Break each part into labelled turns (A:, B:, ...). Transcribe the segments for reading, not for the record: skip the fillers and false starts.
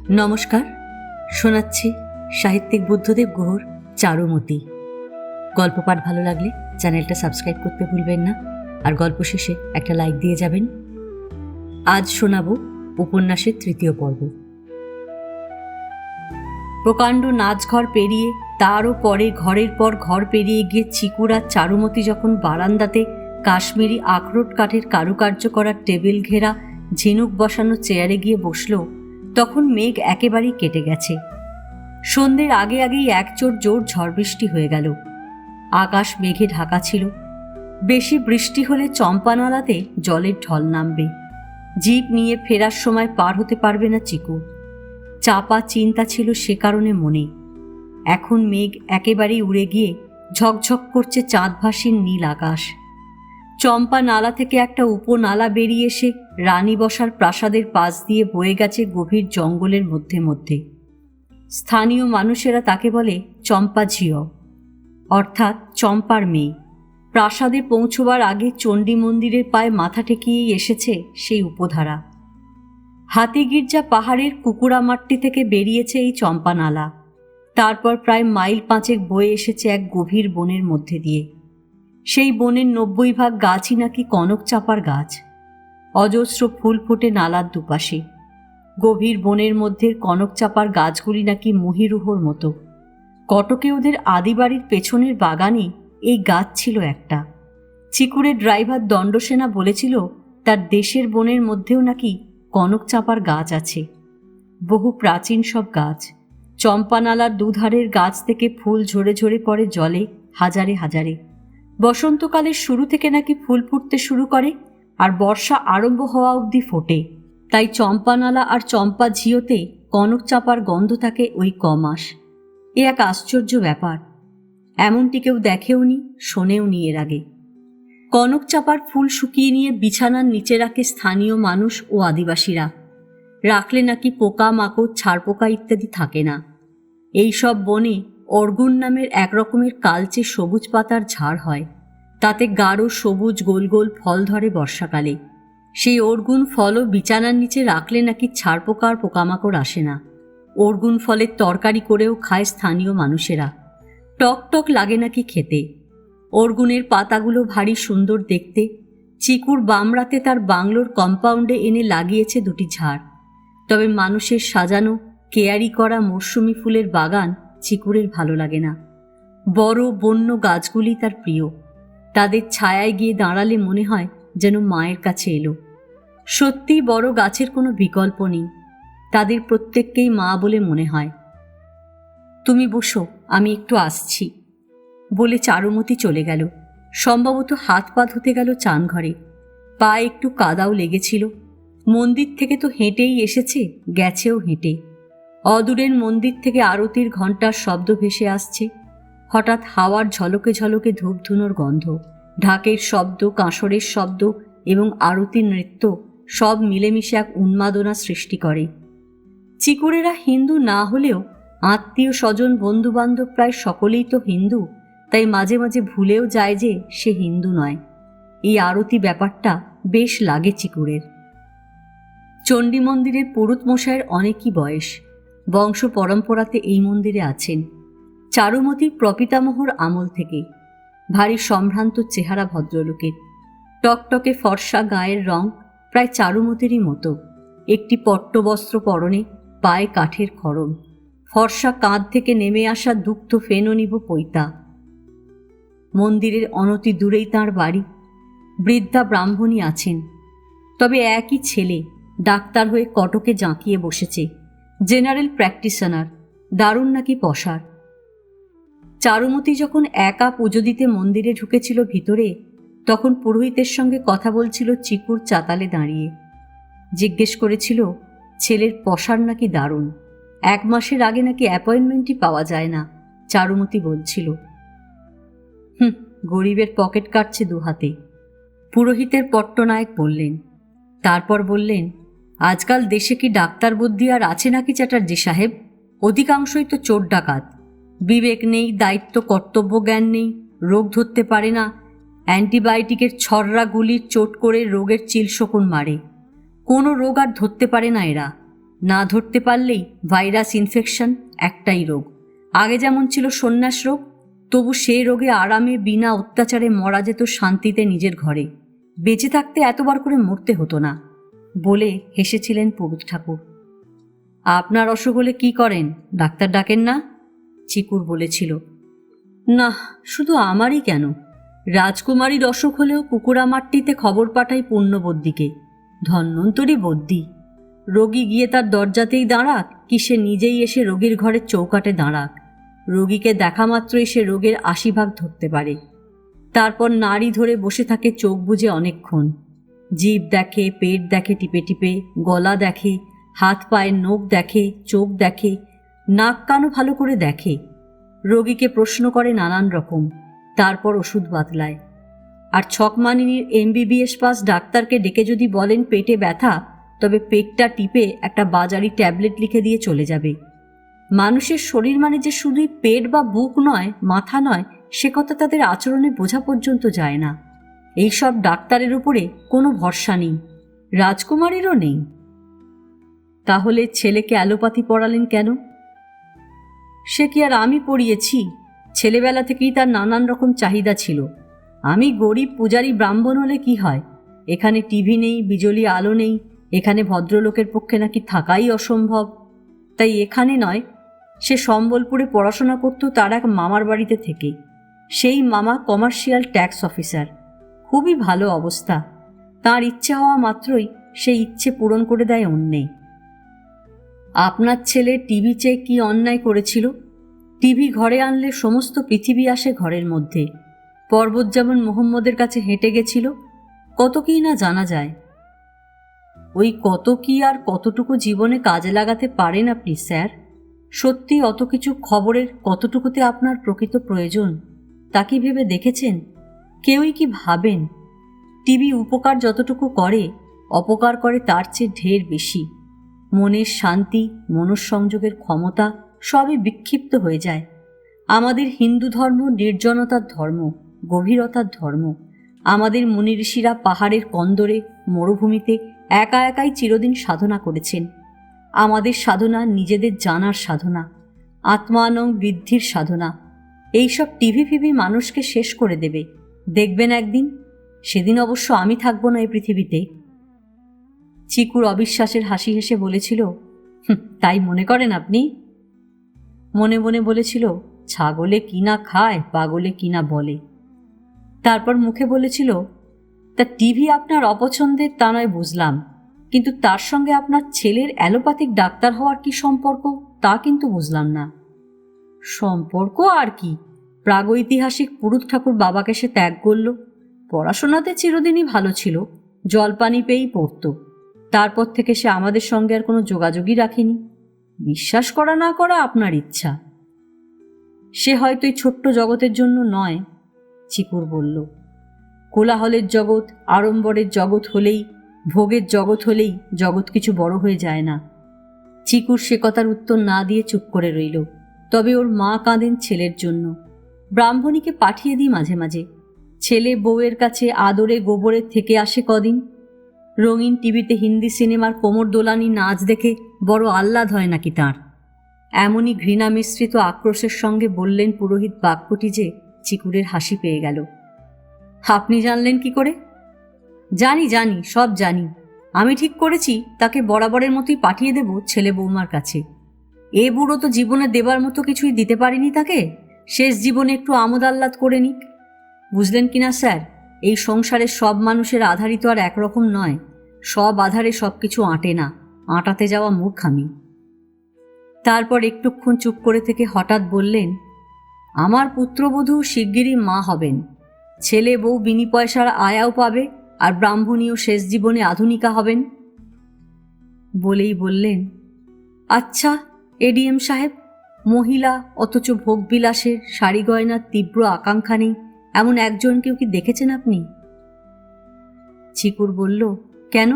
A: নমস্কার, শোনাচ্ছি সাহিত্যিক বুদ্ধদেব গুহর চারুমতি। গল্প পাঠ ভালো লাগলে চ্যানেলটা সাবস্ক্রাইব করতে ভুলবেন না, আর গল্প শেষে একটা লাইক দিয়ে যাবেন। আজ শোনাবো উপন্যাসের তৃতীয় পর্ব। প্রকাণ্ড নাচঘর পেরিয়ে তারও পরে ঘরের পর ঘর পেরিয়ে গিয়ে চিকুর আর চারুমতি যখন বারান্দাতে কাশ্মীরি আখরোট কাঠের কারুকার্য করা টেবিল ঘেরা ঝিনুক বসানো চেয়ারে গিয়ে বসল, তখন মেঘ একেবারেই কেটে গেছে। সন্ধ্যের আগে আগেই একচোট জোর ঝড় বৃষ্টি হয়ে গেল। আকাশ মেঘে ঢাকা ছিল। বেশি বৃষ্টি হলে চম্পানালাতে জলের ঢল নামবে। জিপ নিয়ে ফেরার সময় পার হতে পারবে না চিকু। চাপা চিন্তা ছিল সে কারণে মনে। এখন মেঘ একেবারেই উড়ে গিয়ে ঝকঝক করছে চাঁদভাসীর নীল আকাশ। চম্পা নালা থেকে একটা উপনালা বেরিয়ে এসে রানী বসার প্রাসাদের পাশ দিয়ে বয়ে গেছে গভীর জঙ্গলের মধ্যে মধ্যে। স্থানীয় মানুষেরা তাকে বলে চম্পা ঝিও, অর্থাৎ চম্পার মেয়ে। প্রাসাদে পৌঁছবার আগে চণ্ডী মন্দিরের পায়ে মাথা ঠেকিয়েই এসেছে সেই উপধারা। হাতিগির্জা পাহাড়ের কুকুরামাট্টি থেকে বেরিয়েছে এই চম্পানালা। তারপর প্রায় মাইল 5 বয়ে এসেছে এক গভীর বনের মধ্যে দিয়ে। সেই বনের 90% গাছই নাকি কনক চাপার গাছ। অজস্র ফুল ফোটে নালার দুপাশে। গভীর বনের মধ্যে কনক চাপার গাছগুলি নাকি মহিরুহর মতো। কটকে ওদের আদিবাড়ির পেছনের বাগানে এই গাছ ছিল একটা। চিকুরের ড্রাইভার দণ্ডসেনা বলেছিল তার দেশের বনের মধ্যেও নাকি কনক চাপার গাছ আছে। বহু প্রাচীন সব গাছ। চম্পানালার দুধারের গাছ থেকে ফুল ঝরে ঝরে পড়ে জলে হাজারে হাজারে। বসন্তকালের শুরু থেকে নাকি ফুল ফুটতে শুরু করে, আর বর্ষা আরম্ভ হওয়া অবধি ফোটে। তাই চম্পানালা আর চম্পা ঝিওতে কনক চাপার গন্ধ থাকে ওই কমাস। এ এক আশ্চর্য ব্যাপার। এমনটি কেউ দেখেওনি, শোনেওনি এর আগে। কনক চাপার ফুল শুকিয়ে নিয়ে বিছানার নিচে রাখে স্থানীয় মানুষ ও আদিবাসীরা। রাখলে নাকি পোকা মাকড় ছাড়পোকা ইত্যাদি থাকে না। এই সব বনে অর্গুন নামের এক রকমের কালচে সবুজ পাতার ঝাড় হয়। তাতে গাঢ় সবুজ গোল গোল ফল ধরে বর্ষাকালে। সেই অর্গুন ফলও বিছানার নিচে রাখলে নাকি ছাড়পোকা আর পোকামাকড় আসে না। অর্গুন ফলের তরকারি করেও খায় স্থানীয় মানুষেরা। টক টক লাগে নাকি খেতে। অর্গুনের পাতাগুলো ভারী সুন্দর দেখতে। চিকুর বামরাতে তার বাংলোর কম্পাউন্ডে এনে লাগিয়েছে 2টি ঝাড়। তবে মানুষের সাজানো কেয়ারি করা মরশুমি ফুলের বাগান চিকুরের ভালো লাগে না। বড় বন্য গাছগুলি তার প্রিয়। তাদের ছায়ায় গিয়ে দাঁড়ালে মনে হয় যেন মায়ের কাছে এলো। সত্যি বড় গাছের কোনো বিকল্প নেই। তাদের প্রত্যেককেই মা বলে মনে হয়। তুমি বসো, আমি একটু আসছি বলে চারুমতি চলে গেল। সম্ভবত হাত পা ধুতে গেল চান ঘরে। পা একটু কাদাও লেগেছিল। মন্দির থেকে তো হেঁটেই এসেছে, গেছেও হেঁটে। অদূরের মন্দির থেকে আরতির ঘণ্টার শব্দ ভেসে আসছে। হঠাৎ হাওয়ার ঝলকে ঝলকে ধূপধুনোর গন্ধ, ঢাকের শব্দ, কাঁসরের শব্দ এবং আরতির নৃত্য সব মিলেমিশে এক উন্মাদনা সৃষ্টি করে। চিকুরেরা হিন্দু না হলেও আত্মীয় স্বজন বন্ধুবান্ধব প্রায় সকলেই তো হিন্দু। তাই মাঝে মাঝে ভুলেও যায় যে সে হিন্দু নয়। এই আরতি ব্যাপারটা বেশ লাগে চিকুরের। চণ্ডী মন্দিরের পুরুত মশাইয়ের অনেকই বয়স। বংশ পরম্পরাতে এই মন্দিরে আছেন। চারুমতির প্রপিতামহর আমল থেকে। ভারী সম্ভ্রান্ত চেহারা ভদ্রলোকের। টকটকে ফর্সা গায়ের রং প্রায় চারুমতিরই মতো। একটি পট্টবস্ত্র পরনে, পায়ে কাঠের খড়ম। ফর্সা কাঁধ থেকে নেমে আসা দুগ্ধ ফেননিভ পৈতা। মন্দিরের অনতি দূরেই তাঁর বাড়ি। বৃদ্ধা ব্রাহ্মণী আছেন। তবে একই ছেলে ডাক্তার হয়ে কটকে জাঁকিয়ে বসেছে। জেনারেল প্র্যাকটিশনার, দারুণ নাকি পসার। চারুমতি যখন একা পুজো দিতে মন্দিরে ঢুকেছিল ভিতরে, তখন পুরোহিতের সঙ্গে কথা বলছিল চিকুর চাতালে দাঁড়িয়ে। জিজ্ঞেস করেছিল ছেলের পসার নাকি দারুণ। 1 মাসের আগে নাকি অ্যাপয়েন্টমেন্টই পাওয়া যায় না। চারুমতি বলছিল। গরিবের পকেট কাটছে 2 হাতে, পুরোহিতের পট্টনায়ক বললেন। তারপর বললেন, আজকাল দেশে কি ডাক্তার বুদ্ধি আর আছে নাকি চ্যাটার্জি সাহেব? অধিকাংশই তো চোর ডাকাত। বিবেক নেই, দায়িত্ব কর্তব্য জ্ঞান নেই, রোগ ধরতে পারে না। অ্যান্টিবায়োটিকের ছররা গুলির চোট করে রোগের চিলশকুন মারে। কোনো রোগ আর ধরতে পারে না এরা। না ধরতে পারলেই ভাইরাস ইনফেকশন, একটাই রোগ। আগে যেমন ছিল সন্ন্যাস রোগ, তবু সেই রোগে আরামে বিনা অত্যাচারে মরা যেত শান্তিতে নিজের ঘরে। বেঁচে থাকতে এতবার করে মরতে হতো না, বলে হেসেছিলেন পুরুত ঠাকুর। আপনার অসুখ হলে কী করেন, ডাক্তার ডাকেন না? চিকুর বলেছিল। না, শুধু আমারই কেন, রাজকুমারীর অসুখ হলেও কুকুরামাট্টিতে খবর পাঠাই পুণ্যবদ্যিকে, ধন্বন্তরী বদ্যি। রোগী গিয়ে তার দরজাতেই দাঁড়াক, কি সে নিজেই এসে রোগীর ঘরের চৌকাঠে দাঁড়াক, রোগীকে দেখা মাত্রই সে রোগের 80 ভাগ ধরতে পারে। তারপর নাড়ি ধরে বসে থাকে চোখ বুজে অনেকক্ষণ। জিভ দেখে, পেট দেখে টিপে টিপে, গলা দেখে, হাত পায়ের নখ দেখে, চোখ দেখে, নাক কানও ভালো করে দেখে। রোগীকে প্রশ্ন করে নানান রকম, তারপর ওষুধ বাতলায়। আর ছকমানিনীর MBBS পাস ডাক্তারকে ডেকে যদি বলেন পেটে ব্যথা, তবে পেটটা টিপে একটা বাজারি ট্যাবলেট লিখে দিয়ে চলে যাবে। মানুষের শরীর মানে যে শুধুই পেট বা বুক নয়, মাথা নয়, সে কথা তাদের আচরণে বোঝা পর্যন্ত যায় না। এইসব ডাক্তারের উপরে কোনো ভরসা নেই, রাজকুমারীরও নেই। তাহলে ছেলেকে অ্যালোপ্যাথি পড়ালেন কেন? সে কি আর আমি পড়িয়েছি? ছেলেবেলা থেকেই তার নানান রকম চাহিদা ছিল। আমি গরিব পূজারী ব্রাহ্মণ হলে কি হয়, এখানে টিভি নেই, বিজলি আলো নেই, এখানে ভদ্রলোকের পক্ষে নাকি থাকাই অসম্ভব। তাই এখানে নয়, সে সম্বলপুরে পড়াশোনা করত তার এক মামার বাড়িতে থেকে। সেই মামা কমার্শিয়াল ট্যাক্স অফিসার, খুবই ভালো অবস্থা। তার ইচ্ছে হওয়া মাত্রই সেই ইচ্ছে পূরণ করে দেয় অন্যে। আপনার ছেলে টিভি চেয়ে কি অন্যায় করেছিল? টিভি ঘরে আনলে সমস্ত পৃথিবী আসে ঘরের মধ্যে। পর্বত যেমন মোহাম্মদের কাছে হেঁটে গেছিল, কত কি না জানা যায়। ওই কত কি আর কতটুকু জীবনে কাজে লাগাতে পারেন আপনি স্যার? সত্যি অত কিছু খবরের কতটুকুতে আপনার প্রকৃত প্রয়োজন, তা কি ভেবে দেখেছেন? কেউই কি ভাবেন? টিভি উপকার যতটুকু করে, অপকার করে তার চেয়ে ঢের বেশি। মনের শান্তি, মনঃসংযোগের ক্ষমতা সবই বিক্ষিপ্ত হয়ে যায়। আমাদের হিন্দু ধর্ম নির্জনতার ধর্ম, গভীরতার ধর্ম। আমাদের মুনি ঋষিরা পাহাড়ের কন্দরে, মরুভূমিতে একা একাই চিরদিন সাধনা করেছেন। আমাদের সাধনা নিজেদের জানার সাধনা, আত্মানং বৃদ্ধির সাধনা। এইসব টিভি ফিভি মানুষকে শেষ করে দেবে, দেখবেন একদিন। সেদিন অবশ্য আমি থাকবো না এই পৃথিবীতে। চিকুর অবিশ্বাসের হাসি হেসে বলেছিল, তাই মনে করেন আপনি? মনে মনে বলেছিল, ছাগলে কিনা খায়, পাগলে কিনা বলে। তারপর মুখে বলেছিল, তা টিভি আপনার অপছন্দের তা নয় বুঝলাম, কিন্তু তার সঙ্গে আপনার ছেলের অ্যালোপ্যাথিক ডাক্তার হওয়ার কি সম্পর্ক, তা কিন্তু বুঝলাম না। সম্পর্ক আর কি, প্রাগৈতিহাসিক পুরুত ঠাকুর বাবাকে সে ত্যাগ করল। পড়াশোনাতে চিরদিনই ভালো ছিল, জলপানি পেয়েই পড়ত। তারপর থেকে সে আমাদের সঙ্গে আর কোনো যোগাযোগই রাখেনি। বিশ্বাস করা না করা আপনার ইচ্ছা। সে হয়তো এই ছোট্ট জগতের জন্য নয়, চিকুর বলল। কোলাহলের জগৎ, আড়ম্বরের জগৎ হলেই, ভোগের জগৎ হলেই জগৎ কিছু বড় হয়ে যায় না। চিকুর সে কথার উত্তর না দিয়ে চুপ করে রইল। তবে ওর মা কাঁদেন ছেলের জন্য। ব্রাহ্মণীকে পাঠিয়ে দিই মাঝে মাঝে। ছেলে বউয়ের কাছে আদরে গোবরে থেকে আসে কদিন। রঙিন টিভিতে হিন্দি সিনেমার কোমর দোলানি নাচ দেখে বড় আহ্লাদ হয় নাকি তাঁর। এমনই ঘৃণা মিশ্রিত আক্রোশের সঙ্গে বললেন পুরোহিত বাক্যটি যে চিকুরের হাসি পেয়ে গেল। আপনি জানলেন কি করে? জানি জানি, সব জানি। আমি ঠিক করেছি তাকে বরাবরের মতোই পাঠিয়ে দেব ছেলে বৌমার কাছে। এ বুড়ো তো জীবনে দেবার মতো কিছুই দিতে পারিনি তাকে, শেষ জীবনে একটু আমোদ আহ্লাদ করে নিক। বুঝলেন কিনা স্যার, এই সংসারের সব মানুষের আধারই তো আর একরকম নয়। সব আধারে সব কিছু আঁটে না, আঁটাতে যাওয়া মূর্খামি। তারপর একটুক্ষণ চুপ করে থেকে হঠাৎ বললেন, আমার পুত্রবধূ শিগগিরই মা হবেন। ছেলে বউ বিনি পয়সার আয়াও পাবে, আর ব্রাহ্মণীও শেষ জীবনে আধুনিকা হবেন। বলেই বললেন, আচ্ছা এডিএম সাহেব, মহিলা অথচ ভোগবিলাসের, শাড়ি গয়নার তীব্র আকাঙ্ক্ষা নেই এমন একজনকেও কি দেখেছেন আপনি? চিকুর বলল, কেন?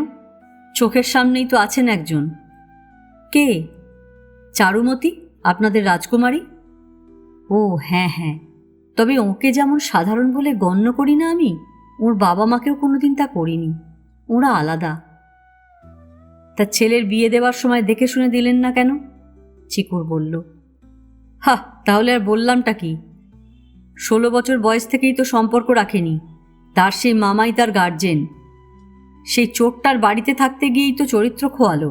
A: চোখের সামনেই তো আছেন একজন। কে? চারুমতি, আপনাদের রাজকুমারী। ও হ্যাঁ হ্যাঁ, তবে ওকে যেমন সাধারণ বলে গণ্য করি না আমি, ওর বাবা মাকেও কোনোদিন তা করিনি। ওরা আলাদা। তার ছেলের বিয়ে দেওয়ার সময় দেখে শুনে দিলেন না কেন? চিকুর বলল। তাহলে আর বললামটা কি? 16 বছর বয়স থেকেই তো সম্পর্ক রাখেনি। তার সেই মামাই তার গার্জেন। সেই চোরটার বাড়িতে থাকতে গিয়েই তো চরিত্র খোয়ালো।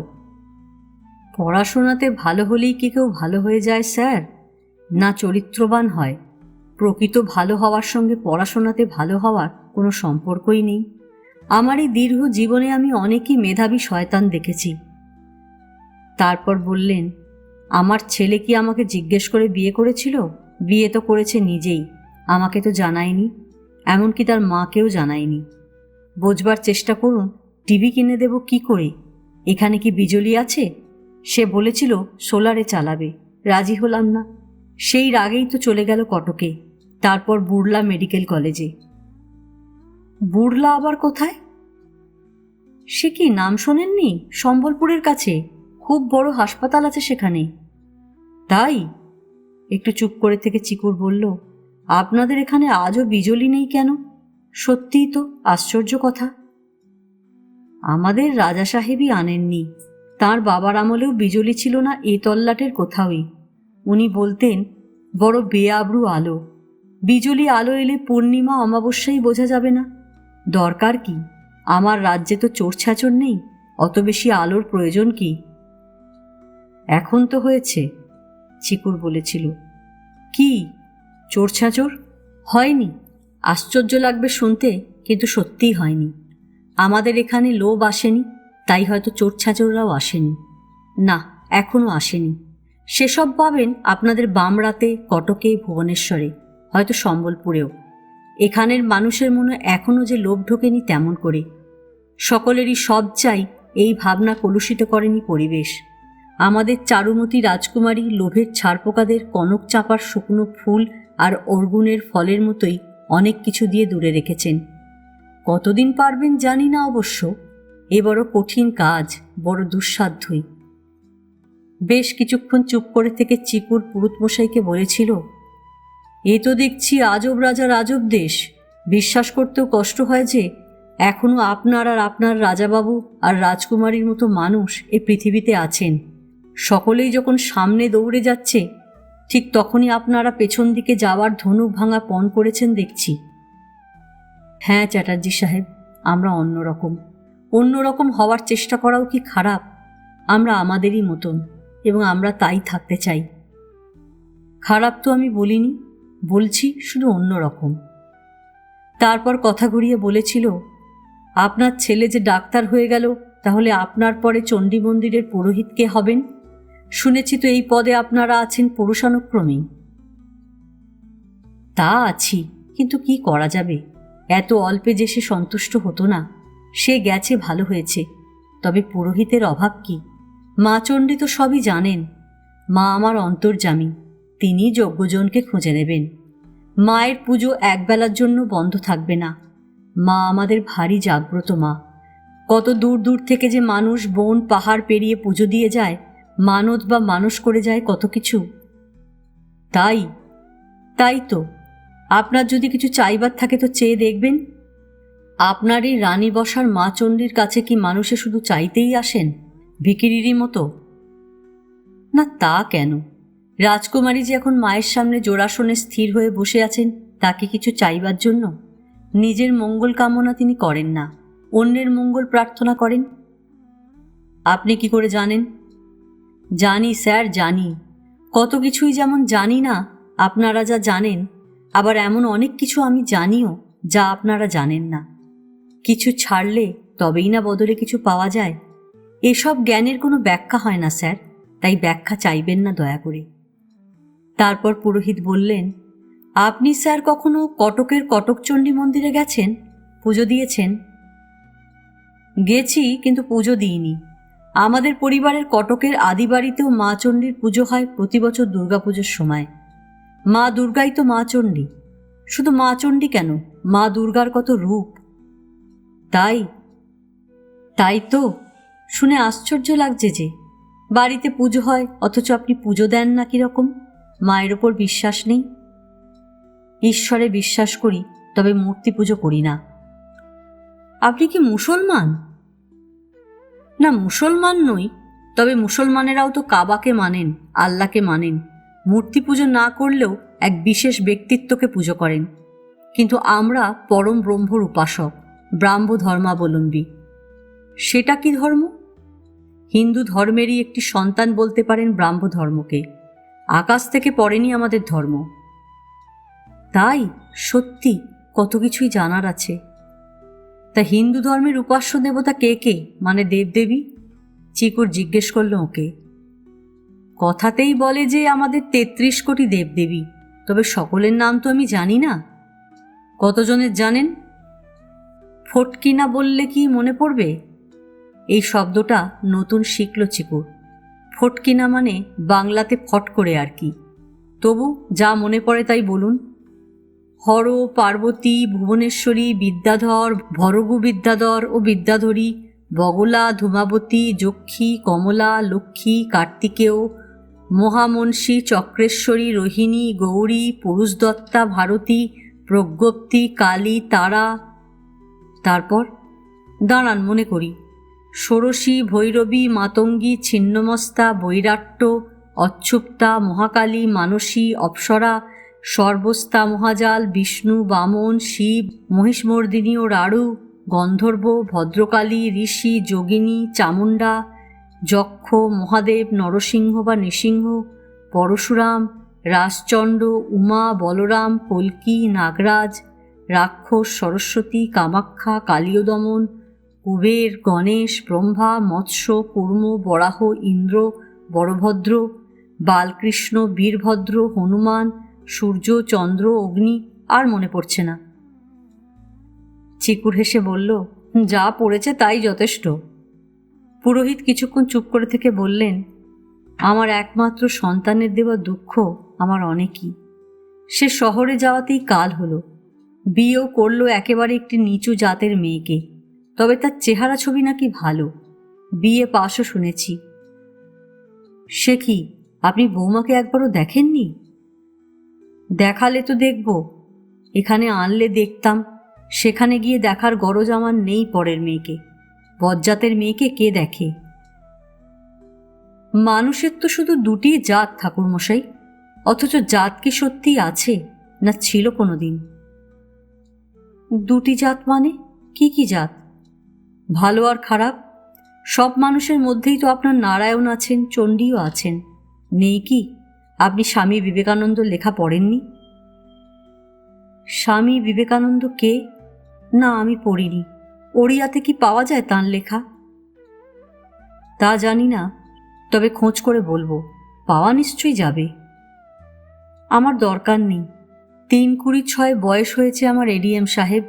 A: পড়াশোনাতে ভালো হলেই কি কেউ ভালো হয়ে যায় স্যার? না, চরিত্রবান হয়। প্রকৃত ভালো হওয়ার সঙ্গে পড়াশোনাতে ভালো হওয়ার কোনো সম্পর্কই নেই। আমার এই দীর্ঘ জীবনে আমি অনেকই মেধাবী শয়তান দেখেছি। তারপর বললেন, আমার ছেলে কি আমাকে জিজ্ঞেস করে বিয়ে করেছিল? বিয়ে তো করেছে নিজেই, আমাকে তো জানায়নি, এমনকি তার মাকেও জানায়নি। বোঝবার চেষ্টা করুন, টিভি কিনে দেব কি করে? এখানে কি বিজলি আছে? সে বলেছিল সোলারে চালাবে, রাজি হলাম না। সেই রাগেই তো চলে গেল কটকে, তারপর বুড়লা মেডিকেল কলেজে। বুড়লা আবার কোথায়? সে কি নাম শোনেননি? সম্বলপুরের কাছে খুব বড় হাসপাতাল আছে সেখানে। তাই? একটু চুপ করে থেকে চিকুর বলল, আপনাদের এখানে আজও বিজলি নেই কেন? সত্যিই তো আশ্চর্য কথা। আমাদের রাজা সাহেবই আনেননি। তার বাবার আমলেও বিজলি ছিল না এ তল্লাটের কোথাওই। উনি বলতেন, বড় বেআব্রু আলো। বিজলি আলো এলে পূর্ণিমা অমাবস্যাই বোঝা যাবে না। দরকার কি? আমার রাজ্যে তো চোর ছ্যাচর নেই, অত বেশি আলোর প্রয়োজন কি? এখন তো হয়েছে, চিকুর বলেছিল। কি চোর ছ্যাচর? হয়নি? আশ্চর্য লাগবে শুনতে, কিন্তু সত্যিই হয়নি। আমাদের এখানে লোভ আসেনি, তাই হয়তো চোর ছ্যাচররাও আসেনি। না, এখনও আসেনি। সেসব পাবেন আপনাদের বামরাতে, কটকে, ভুবনেশ্বরে, হয়তো সম্বলপুরেও। এখানের মানুষের মনে এখনও যে লোভ ঢোকেনি তেমন করে। সকলেরই সব চাই, এই ভাবনা কলুষিত করেনি পরিবেশ। আমাদের চারুমতী রাজকুমারী লোভের ছারপোকাদের কনক চাপার শুকনো ফুল আর অর্গুণের ফলের মতোই অনেক কিছু দিয়ে দূরে রেখেছেন। কতদিন পারবেন জানি না অবশ্য। এ বড় কঠিন কাজ, বড় দুঃসাধ্যই। বেশ কিছুক্ষণ চুপ করে থেকে চিকুর পুরুতমশাইকে বলেছিল, এ তো দেখছি আজব রাজার আজব দেশ। বিশ্বাস করতেও কষ্ট হয় যে এখনও আপনার আর আপনার রাজাবাবু আর রাজকুমারীর মতো মানুষ এ পৃথিবীতে আছেন। সকলেই যখন সামনে দৌড়ে যাচ্ছে, ঠিক তখনই আপনারা পেছন দিকে যাওয়ার ধনুক ভাঙা পণ করেছেন দেখছি। হ্যাঁ চ্যাটার্জি সাহেব, আমরা অন্যরকম হওয়ার চেষ্টা করাও কি খারাপ? আমরা আমাদেরই মতন, এবং আমরা তাই থাকতে চাই। খারাপ তো আমি বলিনি, বলছি শুধু অন্যরকম। তারপর কথা ঘুরিয়ে বলেছিল, আপনার ছেলে যে ডাক্তার হয়ে গেল, তাহলে আপনার পরে চণ্ডী মন্দিরের পুরোহিত কে হবেন? শুনেছি তো এই পদে আপনারা আছেন পুরুষানুক্রমেই। তা আছি, কিন্তু কি করা যাবে? এত অল্পে যে সে সন্তুষ্ট হতো না। সে গেছে, ভালো হয়েছে। তবে পুরোহিতের অভাব কি? মা চণ্ডী তো সবই জানেন। মা আমার অন্তর্যামী, তিনি যজ্ঞজনকে খুঁজে নেবেন। মায়ের পুজো একবেলার জন্য বন্ধ থাকবে না। মা আমাদের ভারী জাগ্রত মা। কত দূর দূর থেকে যে মানুষ বন পাহাড় পেরিয়ে পুজো দিয়ে যায়, মানত বা মানস করে যায় কত কিছু। তাই তো আপনার যদি কিছু চাইবার থাকে তো চেয়ে দেখবেন। আপনার এই রানী বসার মা চণ্ডীর কাছে কি মানুষে শুধু চাইতেই আসেন, ভিখিরিরই মতো? না, তা কেন? রাজকুমারী যে এখন মায়ের সামনে জোড়াসনে স্থির হয়ে বসে আছেন, তাকে কিছু চাইবার জন্য? নিজের মঙ্গল কামনা তিনি করেন না, অন্যের মঙ্গল প্রার্থনা করেন। আপনি কি করে জানেন? জানি স্যার, জানি। কত কিছুই যেমন জানি না আপনারা যা জানেন, আবার এমন অনেক কিছু আমি জানিও যা আপনারা জানেন না। কিছু ছাড়লে তবেই না বদলে কিছু পাওয়া যায়। এসব জ্ঞানের কোনো ব্যাখ্যা হয় না স্যার, তাই ব্যাখ্যা চাইবেন না দয়া করে। তারপর পুরোহিত বললেন, আপনি স্যার কখনো কটকের কটকচণ্ডী মন্দিরে গেছেন? পুজো দিয়েছেন? গেছি, কিন্তু পুজো দিইনি। আমাদের পরিবারের কটকের আদি বাড়িতেও মা চণ্ডীর পুজো হয় প্রতি বছর দুর্গাপুজোর সময়। মা দুর্গাই তো মা চণ্ডী। শুধু মা চণ্ডী কেন, মা দুর্গার কত রূপ। তাই তো শুনে আশ্চর্য লাগছে যে বাড়িতে পুজো হয় অথচ আপনি পুজো দেন না। কিরকম? মায়ের ওপর বিশ্বাস নেই? ঈশ্বরে বিশ্বাস করি, তবে মূর্তি পুজো করি না। আপনি কি মুসলমান? না, মুসলমান নই, তবে মুসলমানেরাও তো কাবাকে মানেন, আল্লাহকে মানেন, মূর্তি পুজো না করলেও এক বিশেষ ব্যক্তিত্বকে পুজো করেন। কিন্তু আমরা পরম ব্রহ্মর উপাসক, ব্রাহ্ম ধর্মাবলম্বী। সেটা কি ধর্ম? হিন্দু ধর্মেরই একটি সন্তান বলতে পারেন ব্রাহ্ম ধর্মকে। আকাশ থেকে পড়েনি আমাদের ধর্ম। তাই? সত্যি কত কিছুই জানার আছে। তা হিন্দু ধর্মের উপাস্য দেবতা কে কে, মানে দেবদেবী? চিকুর জিজ্ঞেস করল ওকে। কথাতেই বলে যে আমাদের 33 কোটি দেবদেবী, তবে সকলের নাম তো আমি জানি না। কতজনের জানেন? ফটকিনা বললে কি মনে পড়বে? এই শব্দটা নতুন শিখল চিকুর। ফটকিনা মানে বাংলাতে ফট করে আর কি। তবু যা মনে পড়ে তাই বলুন। হর, পার্বতী, ভুবনেশ্বরী, বিদ্যাধর, ভরগু বিদ্যাধর ও বিদ্যাধরী, বগলা, ধূমাবতী, যক্ষী, কমলা, লক্ষ্মী, কার্তিকেয়, মহামনসী, চক্রেশ্বরী, রোহিণী, গৌরী, পুরুষদত্তা, ভারতী, প্রজ্ঞপ্তি, কালী, তারা। তারপর দাঁড়ান মনে করি। ষোড়শী, ভৈরবী, মাতঙ্গী, ছিন্নমস্তা, বৈরাট্য, অচ্ছুপ্তা, মহাকালী, মানসী, অপ্সরা, সর্বস্তা, মহাজাল, বিষ্ণু, বামন, শিব, মহিষমর্দিনী ও রাড়ু, গন্ধর্ব, ভদ্রকালী, ঋষি, যোগিনী, চামুণ্ডা, যক্ষ, মহাদেব, নরসিংহ বা নৃসিংহ, পরশুরাম, রাজচণ্ড, উমা, বলরাম, কল্কি, নাগরাজ, রাক্ষস, সরস্বতী, কামাখ্যা, কালীয় দমন, কুবের, গণেশ, ব্রহ্মা, মৎস্য, কুর্ম, বরাহ, ইন্দ্র, বড়ভদ্র, বালকৃষ্ণ, বীরভদ্র, হনুমান, সূর্য, চন্দ্র, অগ্নি। আর মনে পড়ছে না। চিকুর হেসে বলল, যা পড়েছে তাই যথেষ্ট। পুরোহিত কিছুক্ষণ চুপ করে থেকে বললেন, আমার একমাত্র সন্তানের দেওয়া দুঃখ আমার অনেকই। সে শহরে যাওয়াতেই কাল হলো। বিয়েও করলো একেবারে একটি নিচু জাতের মেয়েকে, তবে তার চেহারা ছবি নাকি ভালো, বিয়ে পাশও শুনেছি। সে কি, আপনি বৌমাকে একবারও দেখেননি? দেখালে তো দেখব, এখানে আনলে দেখতাম। সেখানে গিয়ে দেখার গরজ আমার নেই। পরের মেয়েকে, বজ্জাতের মেয়েকে কে দেখে? মানুষের তো শুধু দুটি জাত ঠাকুরমশাই, অথচ জাত কি সত্যিই আছে, না ছিল কোনোদিন? দুটি জাত মানে কি কি জাত? ভালো আর খারাপ। সব মানুষের মধ্যেই তো আপনার নারায়ণ আছেন, চণ্ডীও আছেন, নেই কি? আপনি স্বামী বিবেকানন্দ লেখা পড়েননি? স্বামী বিবেকানন্দ কে? না, আমি পড়িনি। ওড়িয়াতে কি পাওয়া যায় তাঁর লেখা? তা জানি না, তবে খোঁজ করে বলবো, পাওয়া নিশ্চয়ই যাবে। আমার দরকার নেই। 3-26 বয়স হয়েছে আমার এডিএম সাহেব।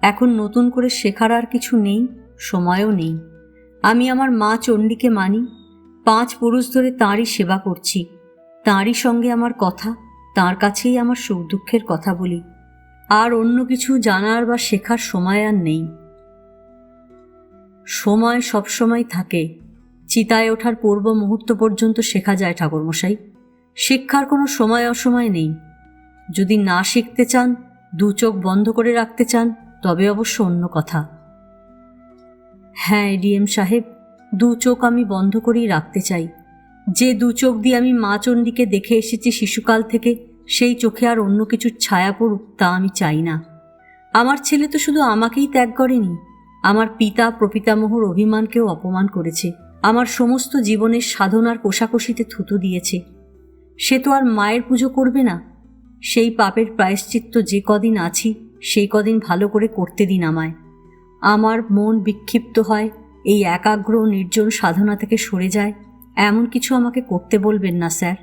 A: এখন নতুন করে শেখার আর কিছু নেই, সময়ও নেই। আমি আমার মা চণ্ডীকে মানি। 5 পুরুষ ধরে তাঁরই সেবা করছি। তাঁরই সঙ্গে আমার কথা, তাঁর কাছেই আমার সুখ দুঃখের কথা বলি। আর অন্য কিছু জানার বা শেখার সময় আর নেই। সময় সবসময় থাকে। চিতায় ওঠার পূর্ব মুহূর্ত পর্যন্ত শেখা যায় ঠাকুরমশাই। শিক্ষার কোনো সময় অসময় নেই। যদি না শিখতে চান, 2 চোখ বন্ধ করে রাখতে চান, তবে অবশ্য অন্য কথা। হ্যাঁ এডিএম সাহেব, 2 চোখ আমি বন্ধ করেই রাখতে চাই। যে 2 চোখ দিয়ে আমি মা চণ্ডীকে দেখে এসেছি শিশুকাল থেকে, সেই চোখে আর অন্য কিছুর ছায়া পড়ুক তা আমি চাই না। আমার ছেলে তো শুধু আমাকেই ত্যাগ করেনি, আমার পিতা প্রপিতামহর অভিমানকেও অপমান করেছে। আমার সমস্ত জীবনের সাধনার কোষাকষিতে থুতু দিয়েছে। সে তো আর মায়ের পুজো করবে না। সেই পাপের প্রায়শ্চিত্ত যে কদিন আছি, সেই কদিন ভালো করে করতে দিন আমায়। আমার মন বিক্ষিপ্ত হয়, এই একাগ্র নির্জন সাধনা থেকে সরে যায়, এমন কিছু আমাকে করতে বলবেন না স্যার।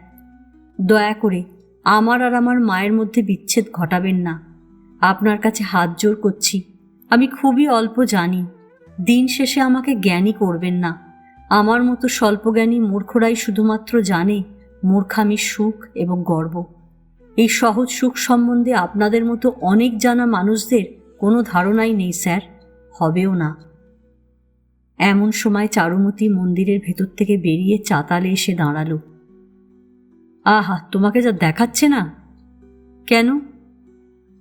A: দয়া করে আমার আর আমার মায়ের মধ্যে বিচ্ছেদ ঘটাবেন না। আপনার কাছে হাত জোর করছি। আমি খুবই অল্প জানি। দিন শেষে আমাকে জ্ঞানী করবেন না। আমার মতো স্বল্পজ্ঞানী মূর্খরাই শুধুমাত্র জানে মূর্খামির সুখ এবং গর্ব। এই সহজ সুখ সম্বন্ধে আপনাদের মতো অনেক জানা মানুষদের কোনো ধারণাই নেই স্যার, হবেও না। এমন সময় চারুমতি মন্দিরের ভেতর থেকে বেরিয়ে চাতালে এসে দাঁড়ালো। আহা, তোমাকে যা দেখাচ্ছে না। কেন?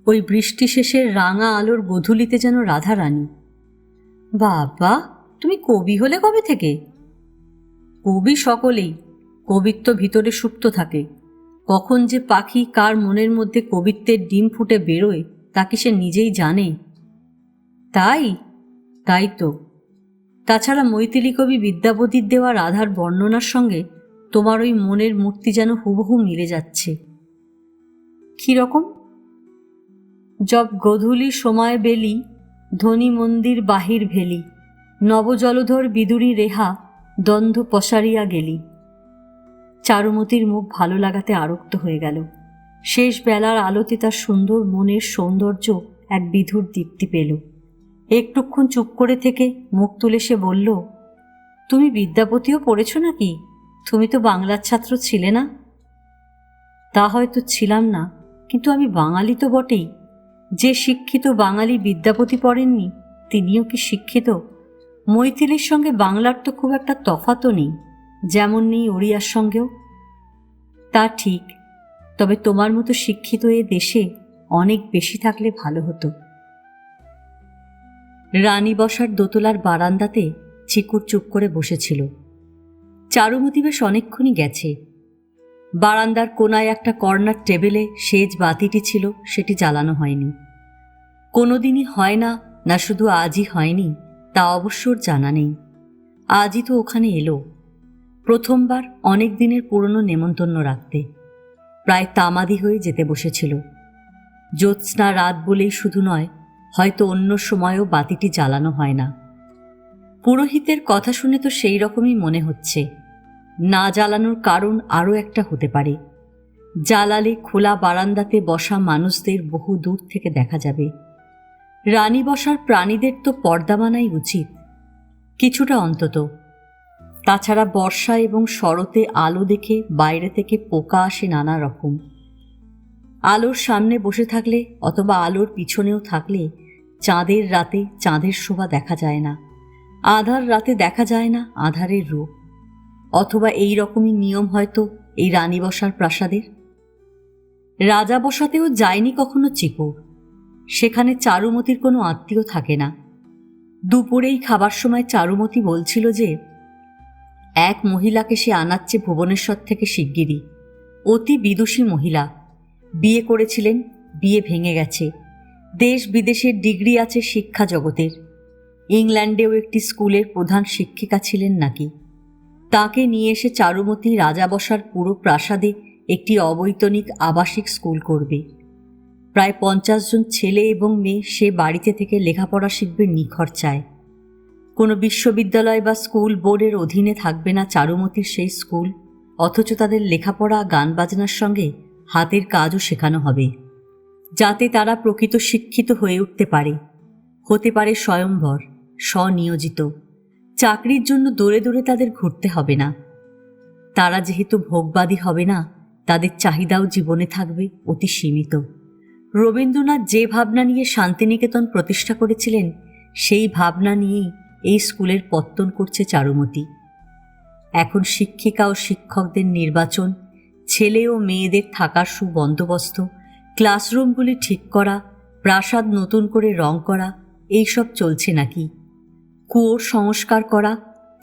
A: ওই বৃষ্টি শেষের রাঙা আলোর গোধূলিতে যেন রাধারানী। বাবা, তুমি কবি হলে কবে থেকে? কবি সকলেই, কবিত্ব ভিতরে সুপ্ত থাকে। কখন যে পাখি কার মনের মধ্যে কবিত্বের ডিম ফুটে বেরোয় তা কি সে নিজেই জানে? তাই তাই তো। তাছাড়া মৈথিলী কবি বিদ্যাপতির দেওয়া রাধার বর্ণনার সঙ্গে তোমার ওই মনের মূর্তি যেন হুবহু মিলে যাচ্ছে। কীরকম? জব গধূলি সময় বেলি, ধনী মন্দির বাহির ভেলি, নবজলধর বিদুরী রেহা, দ্বন্দ্ব পসারিয়া গেলি। চারুমতির মুখ ভালো লাগাতে আরক্ত হয়ে গেল। শেষ বেলার আলোতে তার সুন্দর মনের সৌন্দর্য এক বিধুর দীপ্তি পেল। একটুক্ষণ চুপ করে থেকে মুখ তুলে সে বলল, তুমি বিদ্যাপতিও পড়েছ নাকি? তুমি তো বাংলার ছাত্র ছিলে না? তা হয়তো ছিলাম না, কিন্তু আমি বাঙালি তো বটেই। যে শিক্ষিত বাঙালি বিদ্যাপতি পড়েননি তিনিও কি শিক্ষিত? মৈথিলীর সঙ্গে বাংলার তো খুব একটা তফাতও নেই, যেমন নেই ওড়িয়ার সঙ্গেও। তা ঠিক, তবে তোমার মতো শিক্ষিত এ দেশে অনেক বেশি থাকলে ভালো হতো। রানী বসার দোতলার বারান্দাতে চিকুর চুপ করে বসেছিল। চারুমতি বেশ অনেকক্ষণই গেছে। বারান্দার কোনায় একটা কর্নার টেবিলে সেজ বাতিটি ছিল, সেটি জ্বালানো হয়নি। কোনোদিনই হয় না, না শুধু আজই হয়নি তা অবশ্য ওর জানা নেই। আজই তো ওখানে এলো, প্রথমবার অনেক দিনের পুরনো নেমন্তন্ন রাখতে। প্রায় তামাদি হয়ে যেতে বসেছিল। জ্যোৎস্না রাত বলেই শুধু নয়, হয়তো অন্য সময়ও বাতিটি জ্বালানো হয় না। পুরোহিতের কথা শুনে তো সেই রকমই মনে হচ্ছে। না জ্বালানোর কারণ আরও একটা হতে পারে। জ্বালালে খোলা বারান্দাতে বসা মানুষদের বহু দূর থেকে দেখা যাবে। রানী বসার প্রাণীদের তো পর্দা মানাই উচিত, কিছুটা অন্তত। তাছাড়া বর্ষা এবং শরতে আলো দেখে বাইরে থেকে পোকা আসে নানা রকম। আলোর সামনে বসে থাকলে অথবা আলোর পিছনেও থাকলে চাঁদের রাতে চাঁদের শোভা দেখা যায় না, আধার রাতে দেখা যায় না আধারের রূপ। অথবা এই রকমই নিয়ম হয়তো এই রানী বসার প্রাসাদের। রাজা বসাতেও যায়নি কখনো চিকু। সেখানে চারুমতির কোনো আত্মীয় থাকে না। দুপুরেই খাবার সময় চারুমতি বলছিল যে এক মহিলাকে সে আনাচ্ছে ভুবনেশ্বর থেকে শিগগিরই। অতি বিদুষী মহিলা, বিয়ে করেছিলেন, বিয়ে ভেঙে গেছে। দেশ বিদেশের ডিগ্রি আছে শিক্ষা জগতের। ইংল্যান্ডেও একটি স্কুলের প্রধান শিক্ষিকা ছিলেন নাকি। তাকে নিয়ে এসে চারুমতি রাজা বসার পুরো প্রাসাদে একটি অবৈতনিক আবাসিক স্কুল করবে। প্রায় 50 জন ছেলে এবং মেয়ে সে বাড়িতে থেকে লেখাপড়া শিখবে নিখরচায়। কোনো বিশ্ববিদ্যালয় বা স্কুল বোর্ডের অধীনে থাকবে না চারুমতির সেই স্কুল, অথচ তাদের লেখাপড়া গান বাজনার সঙ্গে হাতের কাজও শেখানো হবে, যাতে তারা প্রকৃত শিক্ষিত হয়ে উঠতে পারে। হতে পারে স্বয়ংবর, স্বনিয়োজিত। চাকরির জন্য দৌড়ে দৌড়ে তাদের ঘুরতে হবে না। তারা যেহেতু ভোগবাদী হবে না, তাদের চাহিদাও জীবনে থাকবে অতি সীমিত। রবীন্দ্রনাথ যে ভাবনা নিয়ে শান্তিনিকেতন প্রতিষ্ঠা করেছিলেন, সেই ভাবনা নিয়েই এই স্কুলের পত্তন করছে চারুমতি। এখন শিক্ষিকা ও শিক্ষকদের নির্বাচন, ছেলে ও মেয়েদের থাকার সুবন্দোবস্ত, ক্লাসরুমগুলি ঠিক করা, প্রাসাদ নতুন করে রং করা, এইসব চলছে নাকি। কুয়োর সংস্কার করা,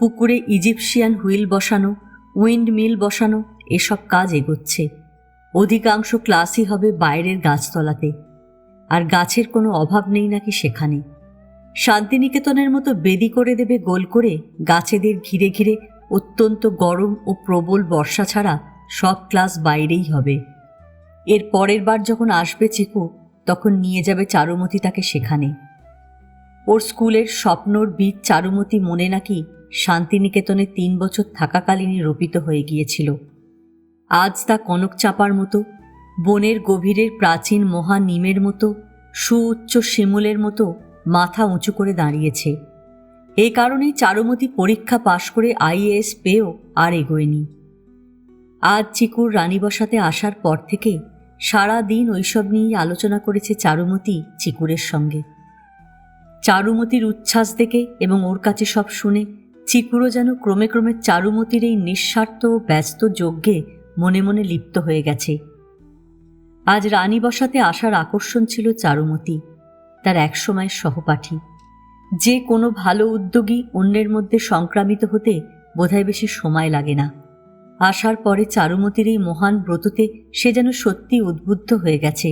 A: পুকুরে ইজিপশিয়ান হুইল বসানো, উইন্ড মিল বসানো, এসব কাজ এগোচ্ছে। অধিকাংশ ক্লাসই হবে বাইরের গাছতলাতে, আর গাছের কোনো অভাব নেই নাকি সেখানে। শান্তিনিকেতনের মতো বেদি করে দেবে গোল করে, গাছেদের ঘিরে ঘিরে। অত্যন্ত গরম ও প্রবল বর্ষা ছাড়া সব ক্লাস বাইরেই হবে। এর পরের বার যখন আসবে চিকু, তখন নিয়ে যাবে চারুমতি তাকে সেখানে। ওর স্কুলের স্বপ্নর বীজ চারুমতি মনে নাকি শান্তিনিকেতনে 3 বছর থাকাকালীনই রোপিত হয়ে গিয়েছিল। আজ তা কনক চাপার মতো, বনের গভীরের প্রাচীন মহা নিমের মতো, সুউচ্চ শিমুলের মতো মাথা উঁচু করে দাঁড়িয়েছে। এই কারণেই চারুমতি পরীক্ষা পাশ করে IAS পেয়েও আর এগোয়নি। আজ চিকুর রানী বসাতে আসার পর থেকে সারা দিন ওইসব নিয়েই আলোচনা করেছে চারুমতি চিকুরের সঙ্গে। চারুমতির উচ্ছ্বাস দেখে এবং ওর কাছে সব শুনে চিকুরও যেন ক্রমে ক্রমে চারুমতির এই নিঃস্বার্থ ও ব্যস্ত যজ্ঞে মনে মনে লিপ্ত হয়ে গেছে। আজ রানী বসাতে আসার আকর্ষণ ছিল চারুমতি, তার একসময়ের সহপাঠী। যে কোনো ভালো উদ্যোগী অন্যের মধ্যে সংক্রামিত হতে বোধহয় বেশি সময় লাগে না। আসার পরে চারুমতির এই মহান ব্রততে সে যেন সত্যি উদ্বুদ্ধ হয়ে গেছে।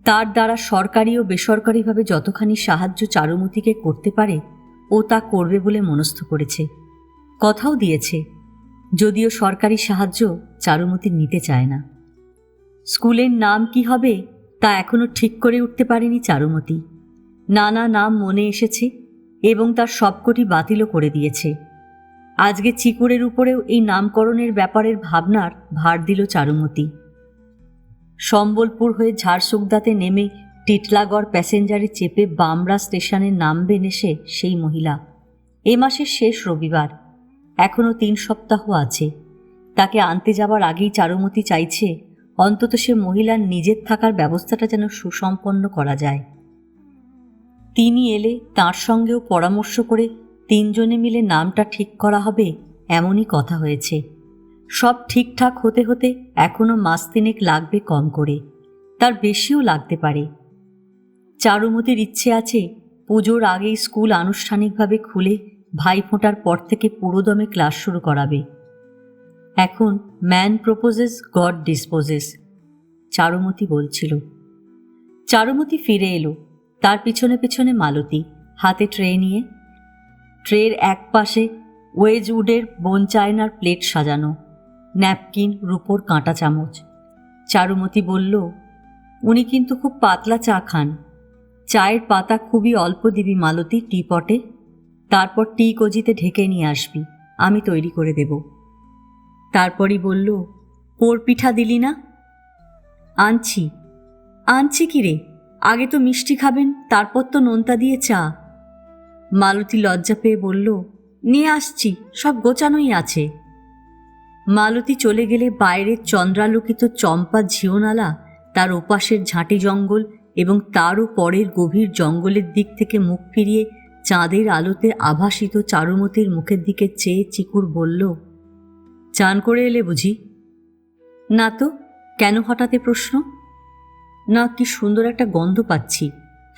A: তার দ্বারা সরকারি ও বেসরকারিভাবে যতখানি সাহায্য চারুমতিকে করতে পারে ও তা করবে বলে মনস্থ করেছে, কথাও দিয়েছে। যদিও সরকারি সাহায্য চারুমতি নিতে চায় না। স্কুলের নাম কি হবে তা এখনো ঠিক করে উঠতে পারেনি চারুমতি। নানা নাম মনে এসেছে এবং তার সবকটি বাতিলও করে দিয়েছে। আজকে চিকুরের উপরেও এই নামকরণের ব্যাপারের ভাবনার ভার দিল চারুমতি। সম্বলপুর হয়ে ঝাড়সুগদাতে নেমে টিটলাগড় প্যাসেঞ্জারে চেপে বামরা স্টেশনে নামবেন এসে সেই মহিলা। এ মাসের শেষ রবিবার, এখনও 3 সপ্তাহ আছে। তাকে আনতে যাবার আগেই চারুমতি চাইছে অন্তত সে মহিলার নিজের থাকার ব্যবস্থাটা যেন সুসম্পন্ন করা যায়। তিনি এলে তাঁর সঙ্গেও পরামর্শ করে 3 জনে মিলে নামটা ঠিক করা হবে এমনই কথা হয়েছে। সব ঠিকঠাক হতে হতে এখনও মাস 3 লাগবে কম করে, তার বেশিও লাগতে পারে। চারুমতির ইচ্ছে আছে পুজোর আগেই স্কুল আনুষ্ঠানিকভাবে খুলে ভাইফোঁটার পর থেকে পুরোদমে ক্লাস শুরু করাবে। এখন man proposes god disposes, Charumati বলছিল। চারুমতি ফিরে এলো, তার পিছনে পিছনে মালতী, হাতে ট্রে নিয়ে। ট্রের এক পাশে ওয়েজউডের বোন চায়নার প্লেট সাজানো, ন্যাপকিন, রূপোর কাঁটা চামচ। চারুমতি বলল, উনি কিন্তু খুব পাতলা চা খান, চায়ের পাতা খুবই অল্প দিবি মালতী টি পটে, তারপর টি কজিতে ঢেকে নিয়ে আসবি, আমি তৈরি করে দেব। তারপরই বলল, পোড় পিঠা দিলি না? আনছি। আনছি কি রে, আগে তো মিষ্টি খাবেন, তারপর তো নোনতা দিয়ে চা। মালতী লজ্জা পেয়ে বলল, নিয়ে আসছি, সব গোছানোই আছে। মালতী চলে গেলে বাইরের চন্দ্রালোকিত চম্পা ঝিওনালা, তার ওপাশের ঝাঁটি জঙ্গল এবং তারও পরের গভীর জঙ্গলের দিক থেকে মুখ ফিরিয়ে চাঁদের আলোতে আভাসিত চারুমতির মুখের দিকে চেয়ে চিকুর বলল, চান করে এলে বুঝি? না তো, কেন হঠাৎ এ প্রশ্ন? না, কি সুন্দর একটা গন্ধ পাচ্ছি,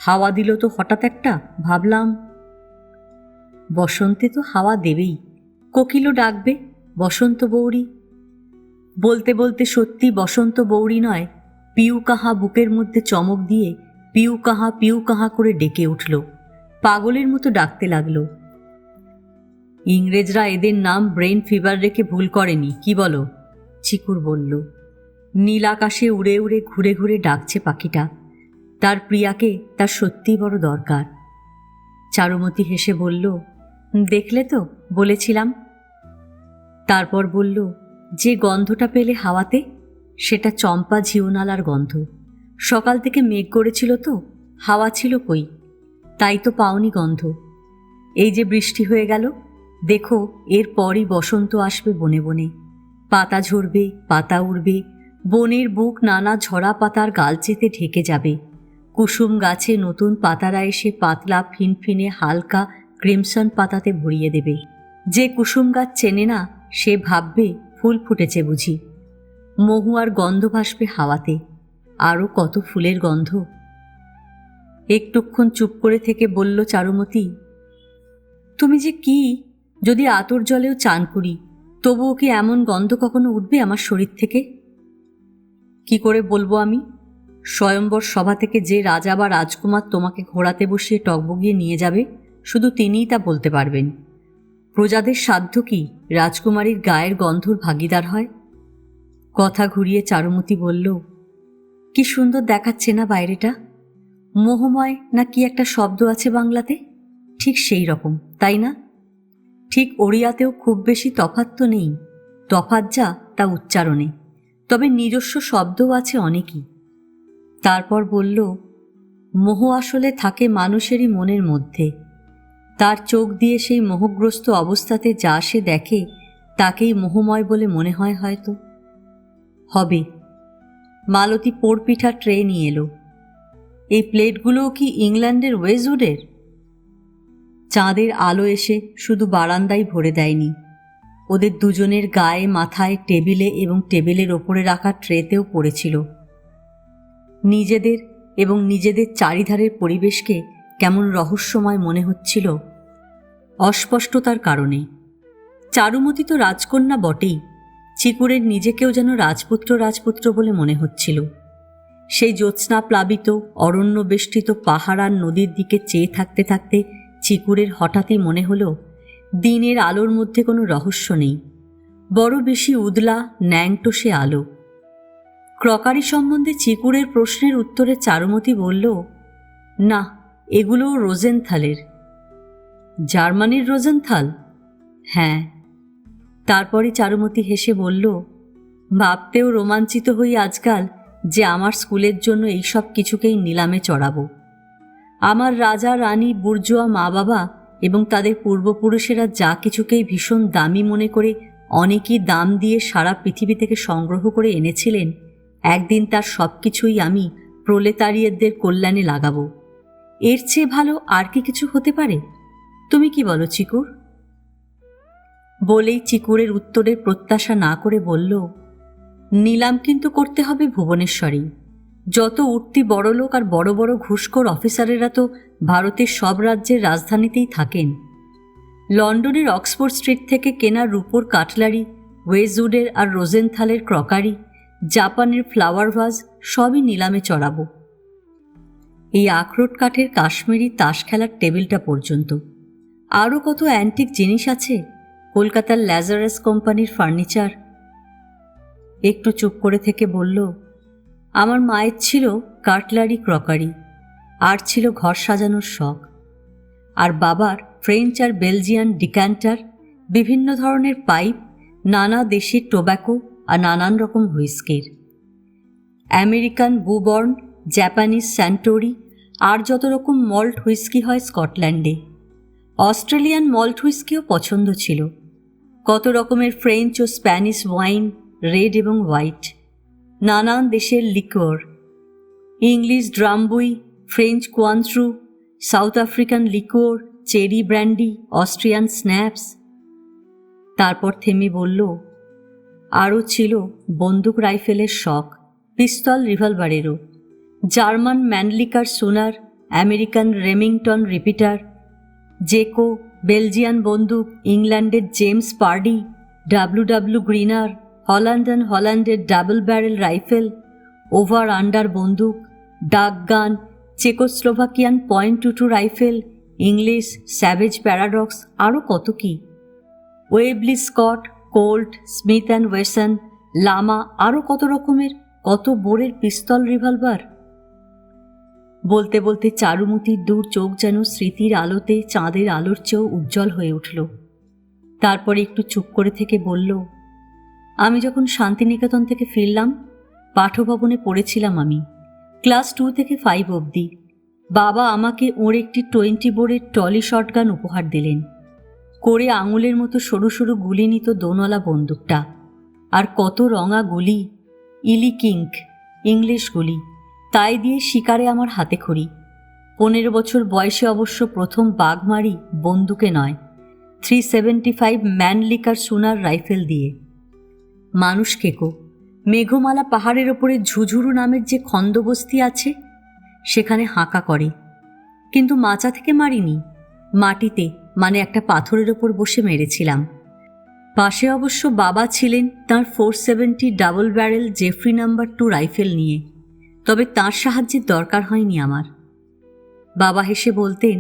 A: হাওয়া দিল তো হঠাৎ একটা, ভাবলাম। বসন্তে তো হাওয়া দেবেই, কোকিলও ডাকবে, বসন্ত বৌরি। বলতে বলতে সত্যি বসন্ত বৌরি নয়, পিউ কাহা বুকের মধ্যে চমক দিয়ে পিউ কাহা করে ডেকে উঠল, পাগলের মতো ডাকতে লাগলো। ইংরেজরা এদের নাম ব্রেন ফিভার রেখে ভুল করেনি, কি বলো? চিকুর বলল। নীল আকাশে উড়ে উড়ে ঘুরে ঘুরে ডাকছে পাখিটা, তার প্রিয়াকে তার সত্যিই বড় দরকার। চারুমতি হেসে বলল, দেখলে তো, বলেছিলাম। তারপর বলল, যে গন্ধটা পেলে হাওয়াতে, সেটা চম্পা ঝিওনালার গন্ধ। সকাল থেকে মেঘ করেছিল তো, হাওয়া ছিল কই, তাই তো পাওনি গন্ধ। এই যে বৃষ্টি হয়ে গেল, দেখো এরপরই বসন্ত আসবে বনে বনে, পাতা ঝরবে, পাতা উড়বে, বনের বুক নানা ঝরা পাতার গালচেতে ঢেকে যাবে। কুসুম গাছে নতুন পাতারা এসে পাতলা ফিনফিনে হালকা ক্রিমসন পাতাতে ভরিয়ে দেবে। যে কুসুম গাছ চেনে না সে ভাববে ফুল ফুটেছে বুঝি। মহুয়ার গন্ধ ভাসবে হাওয়াতে, আরও কত ফুলের গন্ধ। একটুক্ষণ চুপ করে থেকে বলল চারুমতি, তুমি যে কি, যদি আতর জলেও চান করি তবুও কি এমন গন্ধ কখনো উঠবে আমার শরীর থেকে? কি করে বলবো আমি? স্বয়ম্বর সভা থেকে যে রাজা বা রাজকুমার তোমাকে ঘোড়াতে বসিয়ে টগবগিয়ে নিয়ে যাবে, শুধু তিনিই তা বলতে পারবেন। প্রজাদের সাধ্য কি রাজকুমারীর গায়ের গন্ধর ভাগিদার হয়? কথা ঘুরিয়ে চারুমতি বলল, কি সুন্দর দেখাচ্ছে না বাইরেটা, মোহময় না কি একটা শব্দ আছে বাংলাতে, ঠিক সেই রকম, তাই না? ঠিক ওড়িয়াতেও খুব বেশি তফাৎ তো নেই, তফাৎ যা তা উচ্চারণে, তবে নিজস্ব শব্দও আছে অনেকই। তারপর বলল, মোহ আসলে থাকে মানুষেরই মনের মধ্যে, তার চোখ দিয়ে সেই মোহগ্রস্ত অবস্থাতে যা সে দেখে তাকেই মোহময় বলে মনে হয় হয়তো। হবে। মালতী পোড় পিঠা ট্রে নিয়ে এলো। এই প্লেটগুলোও কি ইংল্যান্ডের ওয়েজউডের? চাঁদের আলো এসে শুধু বারান্দায় ভরে দেয়নি, ওদের দুজনের গায়ে, মাথায়, টেবিলে এবং টেবিলের ওপরে রাখা ট্রেতেও পড়েছিল। নিজেদের এবং নিজেদের চারিধারের পরিবেশকে কেমন রহস্যময় মনে হচ্ছিল অস্পষ্টতার কারণে। চারুমতি তো রাজকন্যা বটেই, চিকুরের নিজেকেও যেন রাজপুত্র বলে মনে হচ্ছিল। সেই জ্যোৎস্না প্লাবিত অরণ্য বেষ্টিত পাহাড় আর নদীর দিকে চেয়ে থাকতে থাকতে চিকুরের হঠাৎই মনে হলো দিনের আলোর মধ্যে কোনো রহস্য নেই, বড় বেশি উদলা ন্যাংটো সে আলো। ক্রকারি সম্বন্ধে চিকুরের প্রশ্নের উত্তরে চারুমতি বলল, না, এগুলো রোজেনথালের। জার্মানির রোজেনথাল? হ্যাঁ। তারপরে চারুমতি হেসে বলল, ভাবতেও রোমাঞ্চিত হই আজকাল যে আমার স্কুলের জন্য এইসব কিছুকেই নিলামে চড়াবো। আমার রাজা রানী বুর্জোয়া মা বাবা এবং তাদের পূর্বপুরুষেরা যা কিছুকেই ভীষণ দামি মনে করে অনেকই দাম দিয়ে সারা পৃথিবী থেকে সংগ্রহ করে এনেছিলেন, একদিন তার সব কিছুই আমি প্রলেতারিয়েতদের কল্যাণে লাগাবো। এর চেয়ে ভালো আর কি কিছু হতে পারে? তুমি কি বলো চিকুর? বলেই চিকুরের উত্তরের প্রত্যাশা না করে বলল, নিলাম কিন্তু করতে হবে ভুবনেশ্বরেই। যত উঠতি বড়লোক আর বড় বড় ঘুষখোর অফিসারেরা তো ভারতের সব রাজ্যের রাজধানীতেই থাকেন। লন্ডনের অক্সফোর্ড স্ট্রিট থেকে কেনা রূপোর কাটলারি, ওয়েজউডের আর রোজেনথালের ক্রকারি, জাপানের ফ্লাওয়ার ভাজ সবই নিলামে চড়াবো। এই আখরোট কাঠের কাশ্মীরি তাস খেলার টেবিলটা পর্যন্ত। আরও কত অ্যান্টিক জিনিস আছে, কলকাতার ল্যাজারাস কোম্পানির ফার্নিচার। একটু চুপ করে থেকে বলল, আমার মায়ের ছিল কাটলারি ক্রকারি, আর ছিল ঘর সাজানোর শখ, আর বাবার ফ্রেঞ্চ আর বেলজিয়ান ডিক্যান্টার, বিভিন্ন ধরনের পাইপ, নানা দেশের টোব্যাকো আর নানান রকম হুইস্কির, আমেরিকান বুবর্ন, জাপানিজ স্যান্টোরি, আর যত রকম মল্ট হুইস্কি হয় স্কটল্যান্ডে। অস্ট্রেলিয়ান মল্ট হুইস্কিও পছন্দ ছিল। কত রকমের ফ্রেঞ্চ ও স্প্যানিশ ওয়াইন, রেড এবং হোয়াইট, নানান দেশের liqueur, English Drambuie, French Cointreau, South African liqueur, cherry brandy, Austrian schnapps. তারপর থেমে বলল, আরও ছিল বন্দুক রাইফেলের শখ, পিস্তল রিভলভারেরও, German Mannlicher Schoenauer, American Remington repeater, জেকো, বেলজিয়ান বন্দুক, ইংল্যান্ডের জেমস পার্ডি, ডাব্লু গ্রিনার, হল্যান্ডের double barrel rifle, over under বন্দুক, duck gun, Czechoslovakian .22 rifle, English Savage Paradox, আরও কত কি, Webley Scott, Colt, Smith and Wesson, Llama, আরও কত রকমের, কত বোরের পিস্তল রিভলভার। বলতে বলতে চারুমতির দূর চোখ যেন স্মৃতির আলোতে চাঁদের আলোর চেয়েও উজ্জ্বল হয়ে উঠল। তারপরে একটু চুপ করে থেকে বলল, আমি যখন শান্তিনিকেতন থেকে ফিরলাম, পাঠভবনে পড়েছিলাম আমি, ক্লাস 2 থেকে 5 অবধি। বাবা আমাকে ওর একটি 20 বোরের টলি শটগান উপহার দিলেন। করে আঙুলের মতো সরু সরু গুলি নিত দোনলা বন্দুকটা, আর কত রঙা গুলি, ইলি কিঙ্ক, ইংলিশ গুলি, তাই দিয়ে শিকারে আমার হাতে খড়ি। 15 বছর বয়সে অবশ্য প্রথম বাঘ মারি বন্দুকে নয়, 375 ম্যানলিকার সোনার রাইফেল দিয়ে। মানুষ কেকো, মেঘমালা পাহাড়ের ওপরে ঝুঝুরু নামের যে খন্দবস্তি আছে, সেখানে হাঁকা করে, কিন্তু মাচা থেকে মারিনি, মাটিতে, মানে একটা পাথরের ওপর বসে মেরেছিলাম। পাশে অবশ্য বাবা ছিলেন তাঁর 470 double barrel Jeffrey number 2 rifle নিয়ে, তবে তাঁর সাহায্যের দরকার হয়নি আমার। বাবা হেসে বলতেন,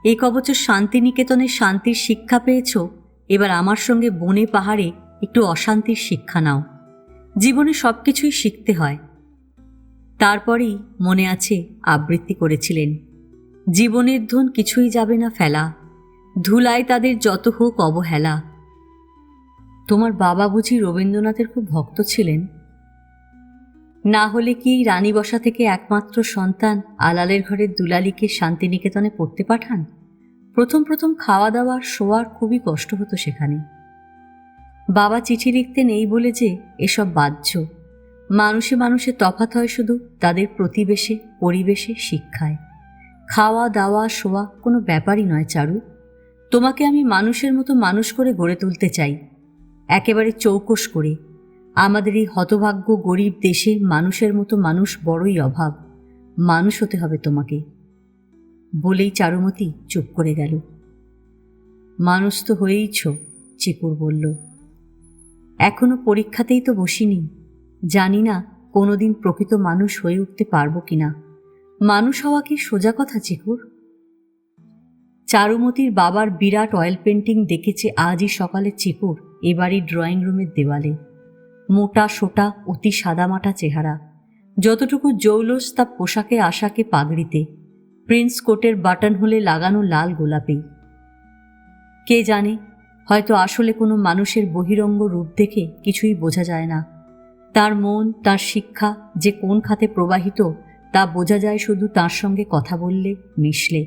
A: এই কবছর শান্তিনিকেতনের শান্তির শিক্ষা পেয়েছ, এবার আমার সঙ্গে বনে পাহাড়ে একটু অশান্তির শিক্ষা নাও। জীবনে সব কিছুই শিখতে হয়। তারপরেই মনে আছে আবৃত্তি করেছিলেন, জীবনের ধন কিছুই যাবে না ফেলা, ধুলায় তাদের যত হোক অবহেলা। তোমার বাবা বুঝি রবীন্দ্রনাথের খুব ভক্ত ছিলেন? না হলে কি রানীবসা থেকে একমাত্র সন্তান আলালের ঘরের দুলালিকে শান্তিনিকেতনে পড়তে পাঠান? প্রথম প্রথম খাওয়া দাওয়া শোয়ার খুবই কষ্ট হতো সেখানে। বাবা চিঠি লিখতেন এই বলে যে এসব বাহ্য, মানুষে মানুষে তফাৎ হয় শুধু তাদের প্রতিবেশে, পরিবেশে, শিক্ষায়। খাওয়া দাওয়া শোয়া কোনো ব্যাপারই নয় চারু, তোমাকে আমি মানুষের মতো মানুষ করে গড়ে তুলতে চাই, একেবারে চৌকস করে। আমাদের এই হতভাগ্য গরিব দেশে মানুষের মতো মানুষ বড়ই অভাব, মানুষ হতে হবে তোমাকে। বলেই চারুমতি চুপ করে গেল। মানুষ তো হয়েইছ, চিকুর বলল। এখনো পরীক্ষাতেই তো বসিনি, জানি না কোনোদিন প্রকৃত মানুষ হয়ে উঠতে পারবো কিনা। মানুষ হওয়া কি সোজা কথা চিকুর? চারুমতির বাবার বিরাট অয়েল পেন্টিং দেখেছে আজই সকালে চিকুর এবারই ড্রয়িং রুমের দেওয়ালে। মোটা সোটা অতি সাদামাটা চেহারা, যতটুকু জৌলস তা পোশাকে আশাকে পাগড়িতে, প্রিন্স কোটের বাটন হলে লাগানো লাল গোলাপি। কে জানে, হয়তো আসলে কোনো মানুষের বহিরঙ্গ রূপ দেখে কিছুই বোঝা যায় না। তার মন, তার শিক্ষা যে কোন খাতে প্রবাহিত তা বোঝা যায় শুধু তার সঙ্গে কথা বললে, মিশলে।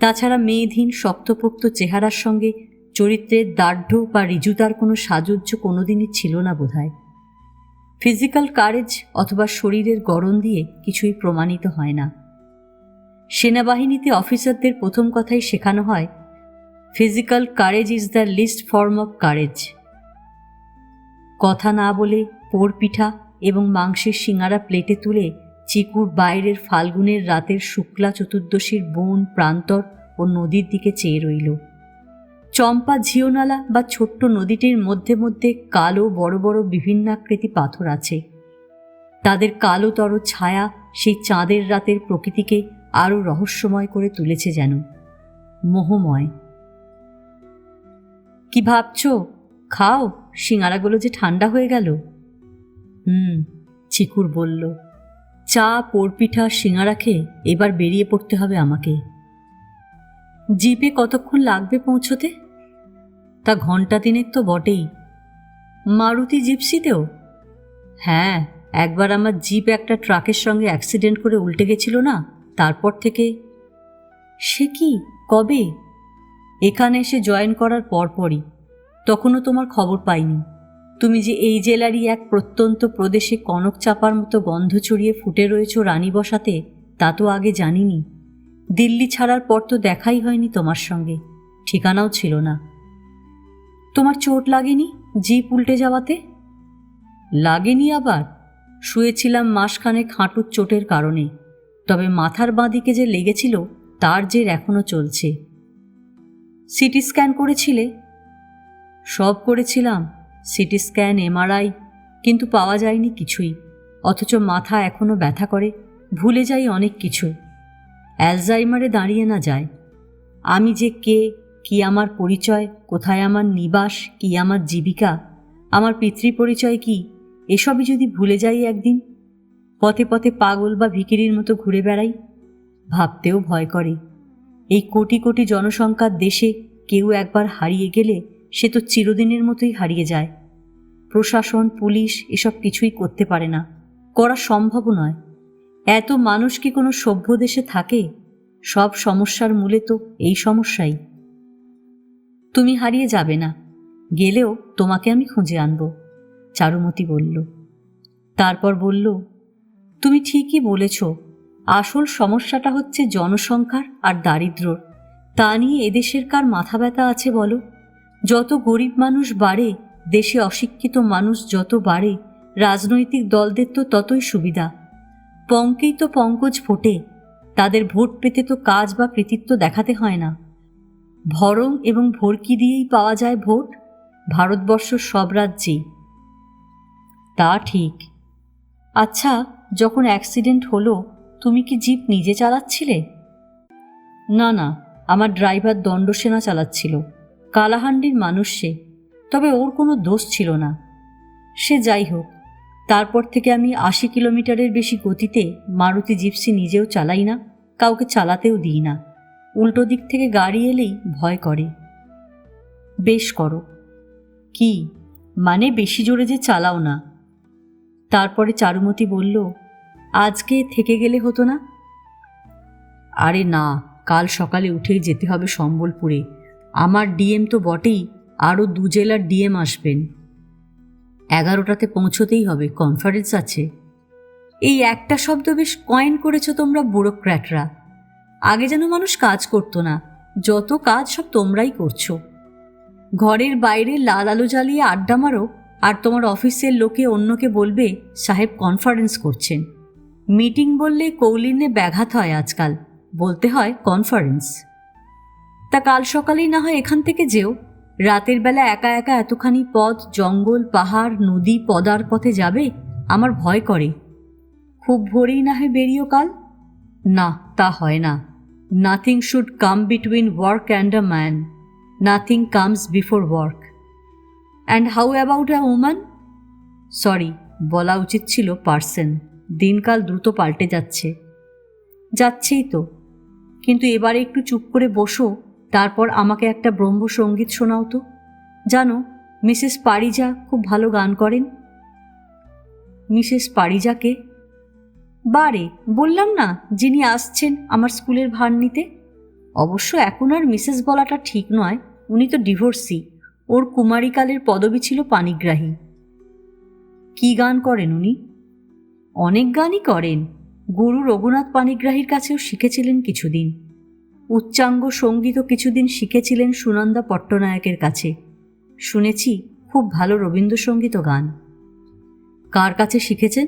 A: তাছাড়া মেয়েধীন শক্তপোক্ত চেহারার সঙ্গে চরিত্রের দার্ঢ্য বা ঋজুতার কোনো সাজুজ্য কোনোদিনই ছিল না বোধহয়। ফিজিক্যাল কারেজ অথবা শরীরের গড়ন দিয়ে কিছুই প্রমাণিত হয় না। সেনাবাহিনীতে অফিসারদের প্রথম কথাই শেখানো হয়, physical courage is the least form of courage. কথা না বলে পোড়পিঠা এবং মাংসের সিঙাড়া প্লেটে তুলে চিকুর বাইরের ফাল্গুনের রাতের শুক্লা চতুর্দশীর বন প্রান্তর ও নদীর দিকে চেয়ে রইল। চম্পা ঝিওনালা বা ছোট্ট নদীটির মধ্যে মধ্যে কালো বড় বড় বিভিন্নাকৃতি পাথর আছে। তাদের কালোতর ছায়া সেই চাঁদের রাতের প্রকৃতিকে আরও রহস্যময় করে তুলেছে, যেন মোহময়। কি ভাবছ? খাও, সিঙাড়াগুলো যে ঠান্ডা হয়ে গেল। চিকুর বলল। চা, পোড়পিঠা, সিঙাড়া খেয়ে এবার বেরিয়ে পড়তে হবে আমাকে। জিপে কতক্ষণ লাগবে পৌঁছতে? তা ঘন্টা তিনেক তো বটেই। মারুতি জিপসিতেও? হ্যাঁ, একবার আমার জিপ একটা ট্রাকের সঙ্গে অ্যাক্সিডেন্ট করে উল্টে গেছিল না, তারপর থেকে। সে কি, কবে? এখানে এসে জয়েন করার পরপরই। তখনও তোমার খবর পাইনি। তুমি যে এই জেলারই এক প্রত্যন্ত প্রদেশে কনক চাপার মতো গন্ধ ছড়িয়ে ফুটে রয়েছ রানী বসাতে, তা তো আগে জানিনি। দিল্লি ছাড়ার পর তো দেখাই হয়নি তোমার সঙ্গে, ঠিকানাও ছিল না। তোমার চোট লাগেনি জিপ উল্টে যাওয়াতে? লাগেনি আবার? শুয়েছিলাম মাসখানেক হাঁটুর চোটের কারণে, তবে মাথার বাঁদিকে যে লেগেছিল তার জের এখনও চলছে। সিটি স্ক্যান করেছিলে? সব করেছিলাম, সিটি স্ক্যান, এমআরআই, কিন্তু পাওয়া যায়নি কিছুই। অথচ মাথা এখনও ব্যথা করে, ভুলে যাই অনেক কিছু। অ্যালজাইমারে দাঁড়িয়ে না যায়। আমি যে কে, কি আমার পরিচয়, কোথায় আমার নিবাস, কি আমার জীবিকা, আমার পিতৃ পরিচয় কি, এসবই যদি ভুলে যাই একদিন, পথে পথে পাগল বা ভিখিরির মতো ঘুরে বেড়াই, ভাবতেও ভয় করে। এই কোটি কোটি জনসংখ্যার দেশে কেউ একবার হারিয়ে গেলে সে তো চিরদিনের মতোই হারিয়ে যায়। প্রশাসন, পুলিশ এসব কিছুই করতে পারে না, করা সম্ভব নয়। এত মানুষ কি কোনো সভ্য দেশে থাকে? সব সমস্যার মূলে তো এই সমস্যাই। তুমি হারিয়ে যাবে না, গেলেও তোমাকে আমি খুঁজে আনব, চারুমতি বলল। তারপর বলল, তুমি ঠিকই বলেছ, আসল সমস্যাটা হচ্ছে জনসংখ্যার আর দারিদ্র্যর। তা নিয়ে এদেশের কার মাথা ব্যথা আছে বলো? যত গরিব মানুষ বাড়ে, দেশে অশিক্ষিত মানুষ যত বাড়ে, রাজনৈতিক দলদের তো ততই সুবিধা। পঙ্কেই তো পঙ্কজ ফোটে, তাদের ভোট পেতে তো কাজ বা কৃতিত্ব দেখাতে হয় না। ভরং এবং ভর্কি দিয়েই পাওয়া যায় ভোট, ভারতবর্ষ সব রাজ্যেই। তা ঠিক। আচ্ছা, যখন অ্যাক্সিডেন্ট হলো তুমি কি জিপ নিজে চালাচ্ছিলে? না না, আমার ড্রাইভার দণ্ডসেনা চালাচ্ছিল। কালাহান্ডির মানুষ সে, তবে ওর কোনো দোষ ছিল না। সে যাই হোক, তারপর থেকে আমি 80 কিলোমিটারের বেশি গতিতে মারুতি জিপসি নিজেও চালাই না, কাউকে চালাতেও দিই না। উল্টো দিক থেকে গাড়ি এলেই ভয় করে। বেশ করো। কি মানে, বেশি জোরে যে চালাও না। তারপরে চারুমতি বলল, আজকে থেকে গেলে হতো না? আরে না, কাল সকালে উঠেই যেতে হবে সম্বলপুরে। আমার ডিএম তো বটেই, আরও 2 জেলার ডিএম আসবেন। 11টাতে পৌঁছতেই হবে, কনফারেন্স আছে। এই একটা শব্দ বেশ কয়েন করেছ তোমরা ব্যুরোক্র্যাটরা। আগে যেন মানুষ কাজ করতো না, যত কাজ সব তোমরাই করছো। ঘরের বাইরে লাল আলো জ্বালিয়ে আড্ডা মারো, আর তোমার অফিসের লোকে অন্যকে বলবে সাহেব কনফারেন্স করছেন। মিটিং বললে কৌলিন্যে ব্যাঘাত হয় আজকাল, বলতে হয় কনফারেন্স। তা কাল সকালেই না হয় এখান থেকে যেও। রাতের বেলা একা একা এতখানি পথ, জঙ্গল, পাহাড়, নদী, পদার পথে যাবে, আমার ভয় করে। খুব ভোরেই না হয় বেরিও কাল। না, তা হয় না। Nothing should come between work and a man. Nothing comes before work. And how about a woman? Sorry, বলা উচিত ছিল পার্সন। দিনকাল দ্রুত পাল্টে যাচ্ছেই তো। কিন্তু এবারে একটু চুপ করে বসো, তারপর আমাকে একটা ব্রহ্মসঙ্গীত শোনাও তো। জানো, মিসেস পারিজা খুব ভালো গান করেন। মিসেস পারিজাকে? বারে, বললাম না, যিনি আসছেন আমার স্কুলের ভার নিতে। অবশ্য এখন আর মিসেস বলাটা ঠিক নয়, উনি তো ডিভোর্সি। ওর কুমারীকালের পদবি ছিল পাণিগ্রাহী। কি গান করেন উনি? অনেক গানই করেন। গুরু রঘুনাথ পাণিগ্রাহীর কাছেও শিখেছিলেন কিছুদিন। উচ্চাঙ্গ সঙ্গীতও কিছুদিন শিখেছিলেন সুনন্দা পট্টনায়কের কাছে। শুনেছি খুব ভালো রবীন্দ্রসঙ্গীত ও গান। কার কাছে শিখেছেন?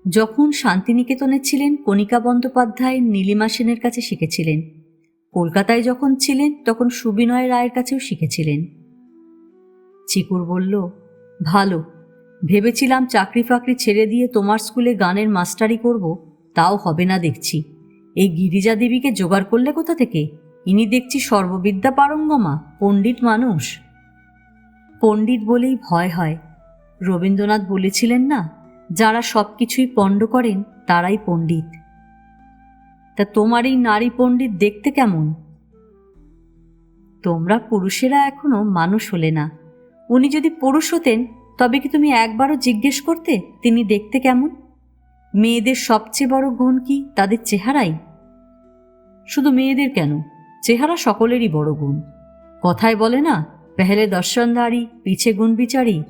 A: যখন শান্তিনিকেতনে ছিলেন কণিকা বন্দ্যোপাধ্যায়, নীলিমা সেনের কাছে শিখেছিলেন। কলকাতায় যখন ছিলেন তখন সুবিনয় রায়ের কাছেও শিখেছিলেন। চিকুর বলল, ভালো। ভেবেছিলাম চাকরি ফাকরি ছেড়ে দিয়ে তোমার স্কুলে গানের মাস্টারি করব, তাও হবে না দেখছি। এই গিরিজা দেবীকে জোগাড় করলে কোথা থেকে? ইনি দেখছি সর্ববিদ্যা পারঙ্গমা, পণ্ডিত মানুষ। পণ্ডিত বলেই ভয় হয়। রবীন্দ্রনাথ বলেছিলেন না, যারা সব কিছুই পণ্ড করেন তারাই পণ্ডিত। তা তোমার এই নারী পণ্ডিত দেখতে কেমন? তোমরা পুরুষেরা এখনো মানুষ হলে না। উনি যদি পুরুষ হতেন তবে কি তুমি একবারও জিজ্ঞেস করতে তিনি দেখতে কেমন? মেয়েদের সবচেয়ে বড় গুণ কি তাদের চেহারাই? শুধু মেয়েদের কেন, চেহারা সকলেরই বড় গুণ। কথায় বলে না, পেহলে দর্শনদারি পিছে গুণ বিচারি।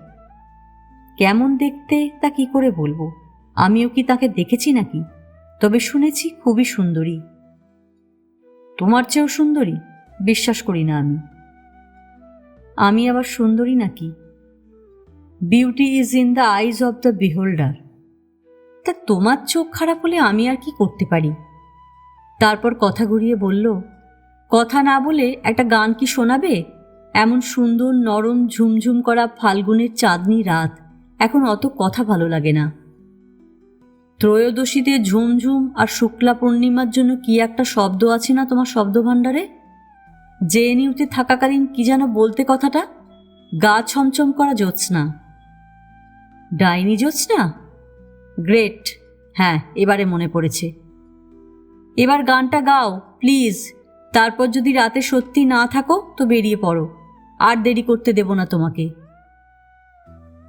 A: কেমন দেখতে তা কি করে বলবো, আমিও কি তাকে দেখেছি নাকি? তবে শুনেছি খুবই সুন্দরী। তোমার চেয়েও সুন্দরী? বিশ্বাস করি না আমি আবার সুন্দরী নাকি? Beauty is in the eyes of the বিহোল্ডার। তা তোমার চোখ খারাপ হলে আমি আর কি করতে পারি? তারপর কথা ঘুরিয়ে বলল, কথা না বলে একটা গান কি শোনাবে? এমন সুন্দর নরম ঝুমঝুম করা ফাল্গুনের চাঁদনি রাত, এখন অত কথা ভালো লাগে না। ত্রয়োদশীতে ঝুমঝুম আর শুক্লা পূর্ণিমার জন্য কি একটা শব্দ আছে না তোমার শব্দভাণ্ডারে? জেএনইউতে থাকাকালীন কি যেন বলতে কথাটা? গা ছমছম করা জ্যোৎস্না। ডাইনি জ্যোৎস্না? গ্রেট, হ্যাঁ এবারে মনে পড়েছে। এবার গানটা গাও প্লিজ। তারপর যদি রাতে সত্যি না থাকো তো বেরিয়ে পড়ো, আর দেরি করতে দেব না তোমাকে।